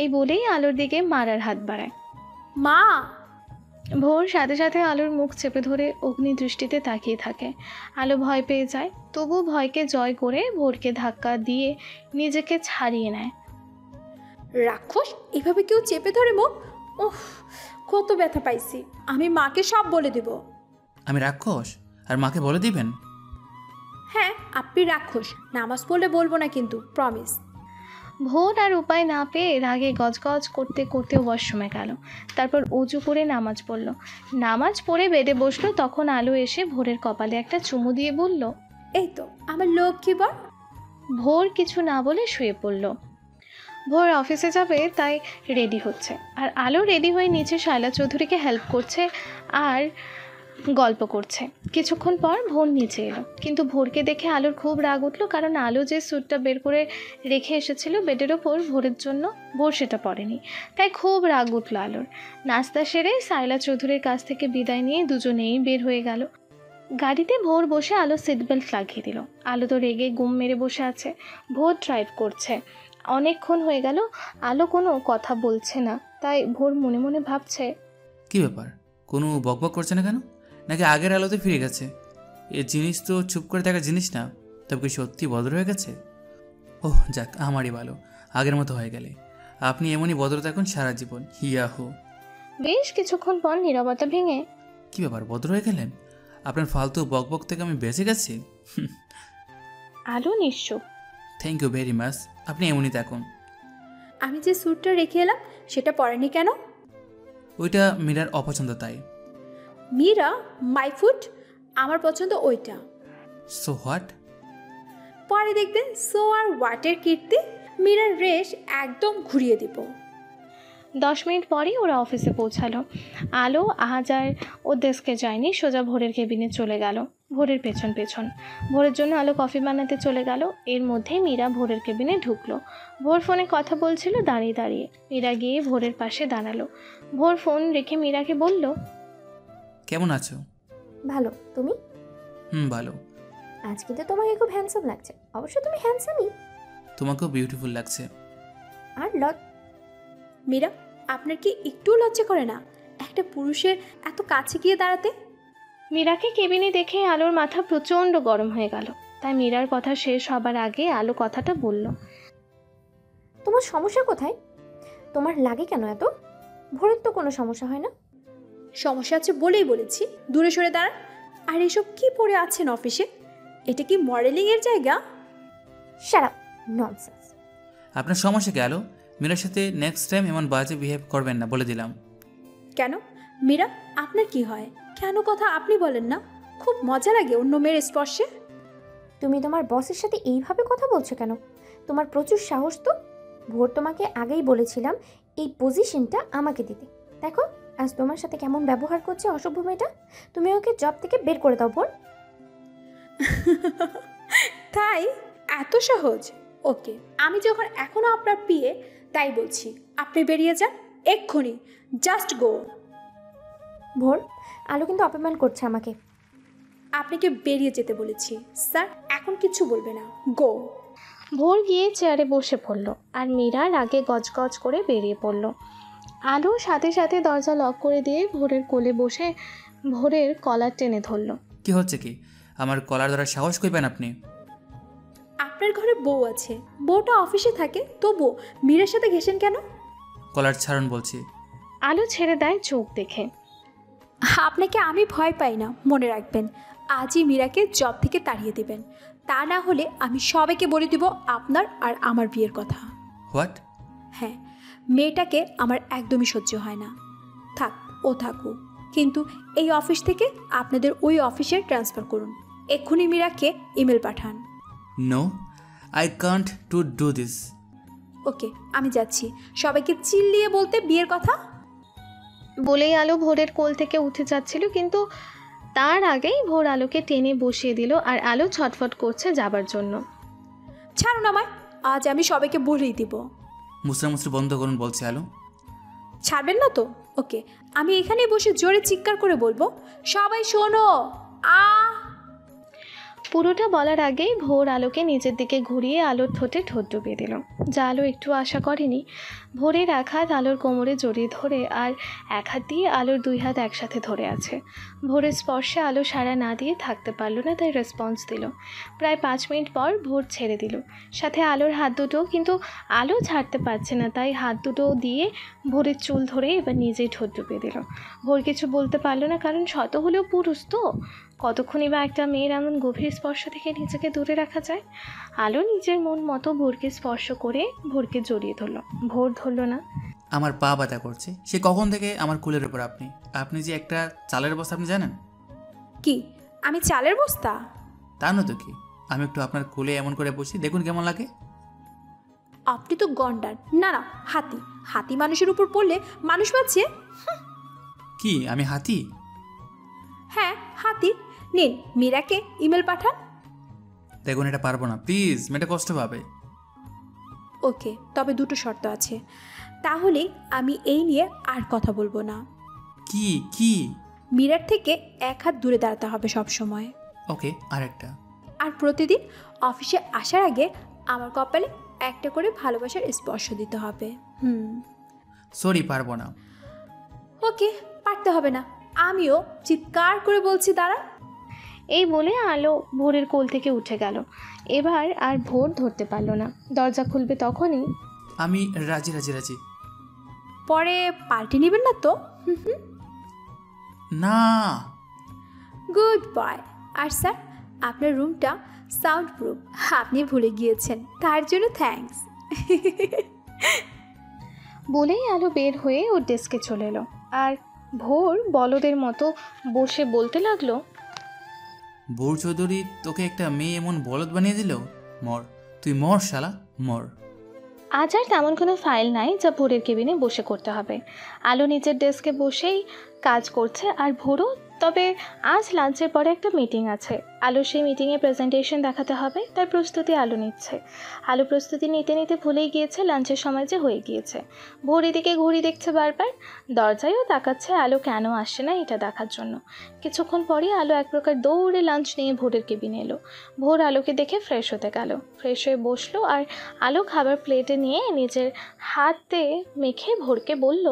এই বলেই আলোর দিকে মারার হাত বাড়ায়। মা! ভোর সাথে সাথে আলোর মুখ চেপে ধরে অগ্নি দৃষ্টিতে তাকিয়ে থাকে। আলো ভয় পেয়ে যায়, তবু ভয়কে জয় করে ভোরকে ধাক্কা দিয়ে নিজেকে ছাড়িয়ে নেয়। রাক্ষস, এভাবে কেউ চেপে ধরে মুখ? ওহ, কত ব্যথা পাইছি। আমি মাকে সব বলে দেব। আমি রাক্ষস আর মাকে বলে দিবেন? হ্যাঁ, আপনি রাক্ষস। নামাজ পড়লে বলবো না কিন্তু, প্রমিস। ভোর আর উপায় না পেয়ে রাগে গজগজ করতে করতে ওয়াশরুমে গেল। তারপর উজু করে নামাজ পড়ল। নামাজ পড়ে বেডে বসলো, তখন আলো এসে ভোরের কপালে একটা চুমু দিয়ে বলল, এই তো আমার লক্ষ্মী বর। ভোর কিছু না বলে শুয়ে পড়ল। ভোর অফিসে যাবে তাই রেডি হচ্ছে, আর আলো রেডি হয়ে নিচে শায়লা চৌধুরীকে হেল্প করছে আর গল্প করছে। কিছুক্ষণ পর ভোর নিচে এলো, কিন্তু ভোরকে দেখে আলোর খুব রাগ উঠলো, কারণ আলো যে স্যুটটা বের করে রেখে এসেছিল বেডের ওপর ভোরের জন্য, ভোর সেটা পরেনি, তাই খুব রাগ উঠলো আলোর। নাস্তা সেরে শায়লা চৌধুরীর কাছ থেকে বিদায় নিয়ে দুজনেই বের হয়ে গেল। গাড়িতে ভোর বসে আলো সিট বেল্ট লাগিয়ে দিল। আলো তো রেগে গুম মেরে বসে আছে, ভোর ড্রাইভ করছে। অনেকক্ষণ হয়ে গেল আলো কোনো কথা বলছে না, তাই ভোর মনে মনে ভাবছে, কি ব্যাপার, কোনো বকবক করছে না কেন? নাকি আগের আলোতে ফিরে গেছে? এই জিনিস তো চুপ করে থাকার জিনিস না, তবে কি সত্যি বদল হয়ে গেছে? ওহ যাক, আমারই ভালো, আগের মতো হয়ে গেলে। আপনি এমনই বদল থাকুন সারা জীবন। ইয়াহু। বেশ কিছুক্ষণ পর নীরবতা ভেঙে, কি ব্যাপার, বদল হয়ে গেলেন? আপনার ফালতু বকবক থেকে আমি বেঁচে গেছি। আলো নিশ্চুপ। থ্যাংক ইউ ভেরি মাচ, আপনি এমনই থাকুন। আমি যে স্যুটটা রেখে এলাম সেটা পরেনি কেন? ওইটা মীরার অপছন্দ তাই। মীরা মাই ফুট, আমার পছন্দ ওইটা। So what? পরে দেখবেন সো আর হোয়াটের কীর্তি, মীরার রেশ একদম ঘুরিয়ে দিব। 10 মিনিট পরই ওরা অফিসে পৌঁছালো। আলো আজ আর ও ডেস্কে যায়নি, সোজা ভোরের কেবিনে চলে গেল ভোরের পেছন পেছন। ভোরের জন্য আলো কফি বানাতে চলে গেল। এর মধ্যেই মীরা ভোরের কেবিনে ঢুকলো। ভোর ফোনে কথা বলছিল দাঁড়িয়ে দাঁড়িয়ে। মীরা গিয়ে ভোরের পাশে দাঁড়ালো। ভোর ফোন রেখে মীরাকে বলল, কেমন আছো? ভালো, তুমি? ভালো। আজ কিন্তু তোমাকে খুব হ্যান্ডসাম লাগছে। অবশ্য তুমি হ্যান্ডসামই। তোমাকেও বিউটিফুল লাগছে। আর মীরা, আপনার কি একটু লজ্জা করে না একটা পুরুষের এত কাছে গিয়ে দাঁড়াতে? মীরাকে কেবিনে দেখে আলোর মাথা প্রচণ্ড গরম হয়ে গেল। তাই মীরার কথা শেষ হবার আগে আলো কথাটা বলল, তোমার সমস্যা কোথায়? তোমার লাগে কেন এত? ভোরের তো কোনো সমস্যা হয় না। সমস্যা আছে বলেই বলেছি দূরে সরে দাঁড়ান। আর এসব কি পড়ে আছেন অফিসে? এটা কি মডেলিংয়ের জায়গা? Shut up, nonsense. আপনার সমস্যা কি আলো? মীরার সাথে নেক্সট টাইম এমন বাজে বিহেভ করবেন না, বলে দিলাম। কেন মীরা, আপনার কি হয়? কেন কথা আপনি বলেন না? খুব মজা লাগে অন্য মেয়ের স্পর্শে। তুমি তোমার বসের সাথে এইভাবে কথা বলছো কেন? তোমার প্রচুর সাহস তো। ভোর তোমাকে আগেই বলেছিলাম এই পজিশনটা আমাকে দিতে। দেখো আজ তোমার সাথে কেমন ব্যবহার করছে অসভ্য মেয়েটা। তুমি ওকে জব থেকে বের করে দাও ভোর। তাই এত সহজ? ওকে, আমি যখন এখনো আপনার পিয়ে, তাই বলছি আপনি বেরিয়ে যান এক্ষুনি। Just go. ভোর, আলো কিন্তু অপমান করছে আমাকে। আপনাকে বেরিয়ে যেতে বলেছি স্যার, এখন কিছু বলবে না। গো। ভোর গিয়ে চেয়ারে বসে পড়ল আর মীরা রাগে গজগজ করে বেরিয়ে পড়ল। আলো সাথে সাথে দরজা লক করে দিয়ে ভোরের কোলে বসে ভোরের কলার টেনে ধরল। কি হচ্ছে কি? আমার কলার ধরার সাহস কইবেন আপনি? আপনার ঘরে বউ আছে, বউটা অফিসে থাকে, তবুও মীরার সাথে ঘেসেন কেন? কলার ছাড়ুন বলছি। আলো ছেড়ে দেয় চোখ দেখে। আপনাকে আমি ভয় পাই না, মনে রাখবেন। আজই মীরাকে জব থেকে তাড়িয়ে দেবেন, তা না হলে আমি সবাইকে বলে দিব আপনার আর আমার বিয়ের কথা। হোয়াট? হ্যাঁ, মেয়েটাকে আমার একদমই সহ্য হয় না। থাক, ও থাকুক, কিন্তু এই অফিস থেকে আপনাদের ওই অফিসে ট্রান্সফার করুন। এক্ষুনি মীরাকে ইমেল পাঠান। No, I can't to do this. Okay, আমি যাচ্ছি। সবাইকে চিল্লিয়ে বলতে বিয়ের কথা। বলেই আলো ভোরের কোল থেকে উঠে যাচ্ছিল, কিন্তু তার আগেই ভোর আলোকে টেনে বসিয়ে দিল আর আলো ছটফট করছে যাবার জন্য। ছাড়ুন আমায়, আজ আমি সবাইকে বলেই দিব। মুসরামুসরি বন্ধ করুন বলছে আলো। ছাড়বেন না তো? ওকে, আমি এখানে বসে জোরে চিৎকার করে বলবো, সবাই শোনো। পুরোটা বলার আগেই ভোর আলোকে নিজের দিকে ঘুরিয়ে আলোর ঠোঁটে ঠোঁট ডুবিয়ে দিল, যা আলো একটু আশা করেনি। ভোরের এক হাত আলোর কোমরে জড়িয়ে ধরে আর এক হাত দিয়ে আলোর দুই হাত একসাথে ধরে আছে। ভোরের স্পর্শে আলো সাড়া না দিয়ে থাকতে পারল না, তাই রেসপন্স দিল। প্রায় 5 মিনিট পর ভোর ছেড়ে দিল, সাথে আলোর হাত দুটো, কিন্তু আলো ছাড়তে পারছে না, তাই হাত দুটো দিয়ে ভোরের চুল ধরে এবার নিজেই ঠোঁট ডুবিয়ে দিল। ভোর কিছু বলতে পারল না, কারণ শত হলেও পুরুষ তো, কতক্ষণই বা একটা মেয়ের এমন গভীর স্পর্শ থেকে নিজেকে দূরে রাখা যায়। আলো নিজের মন মতো ভোরকে স্পর্শ করে ভোরকে জড়িয়ে ধরল। ভোর ধরল না। আমার পা ব্যথা করছে, সে কখন থেকে আমার কোলের উপর আপনি। আপনি যে একটা চালের বস্তা, আপনি জানেন? কি আমি চালের বস্তা? তা না তো কি, আমি একটু আপনার কোলে এমন করে বসি, দেখুন কেমন লাগে। আপনি তো গন্ডার, না না হাতি। হাতি মানুষের উপর পড়লে মানুষ বাঁচে। কি আমি হাতি? হ্যাঁ হাতি। নিন, মীরাকে ইমেল পাঠান। দেখুন এটা পারবো না, প্লিজ, মেয়েটা কষ্ট পাবে। ওকে, তবে দুটো শর্ত আছে, তাহলে আমি এই নিয়ে আর কথা বলবো না। কি কি? মীরার থেকে এক হাত দূরে দাঁড়াতে হবে সব সময়। ওকে, আরেকটা। আর প্রতিদিন অফিসে আসার আগে আমার কপালে একটা করে ভালোবাসার স্পর্শ দিতে হবে। সরি, পারবো না। ওকে, পারতে হবে না, আমিও চিৎকার করে বলছি দাঁড়া। এই বলে আলো ভোরের কোল থেকে উঠে গেল। এবার আর ভোর ধরতে পারল না। দরজা খুলবে তখনই, আমি রাজি রাজি রাজি। পরে পাল্টে নেবেন না তো? না। Good boy. আর স্যার, আপনার রুমটা সাউন্ড প্রুফ, আপনি ভুলে গিয়েছেন, তার জন্য থ্যাঙ্কস। বলেই আলো বের হয়ে ওর ডেস্কে চলে এলো। আর ভোর বলদের মতো বসে বলতে লাগলো, বৌর চৌধুরী তোকে একটা মেয়ে এমন বলদ বানিয়ে দিল। মর, তুই মর শালা, মর। আজ আর তেমন কোনো ফাইল নাই যা ভোরের কেবিনে বসে করতে হবে। আলো নিজের ডেস্কে বসেই কাজ করছে আর ভোরও। তবে আজ লাঞ্চের পরে একটা মিটিং আছে। আলো সেই মিটিংয়ে প্রেজেন্টেশন দেখাতে হবে, তার প্রস্তুতি আলো নিচ্ছে। আলো প্রস্তুতি নিতে নিতে ভুলেই গিয়েছে লাঞ্চের সময় যে হয়ে গিয়েছে। ভোর এদিকে ঘড়ি দেখছে বারবার, দরজায়ও তাকাচ্ছে আলো কেন আসছে না এটা দেখার জন্য। কিছুক্ষণ পরই আলো এক প্রকার দৌড়ে লাঞ্চ নিয়ে ভোরের কেবিনে এলো। ভোর আলোকে দেখে ফ্রেশ হতে গেল, ফ্রেশ হয়ে বসলো আর আলো খাবার প্লেটে নিয়ে নিজের হাতে মেখে ভোরকে বলল,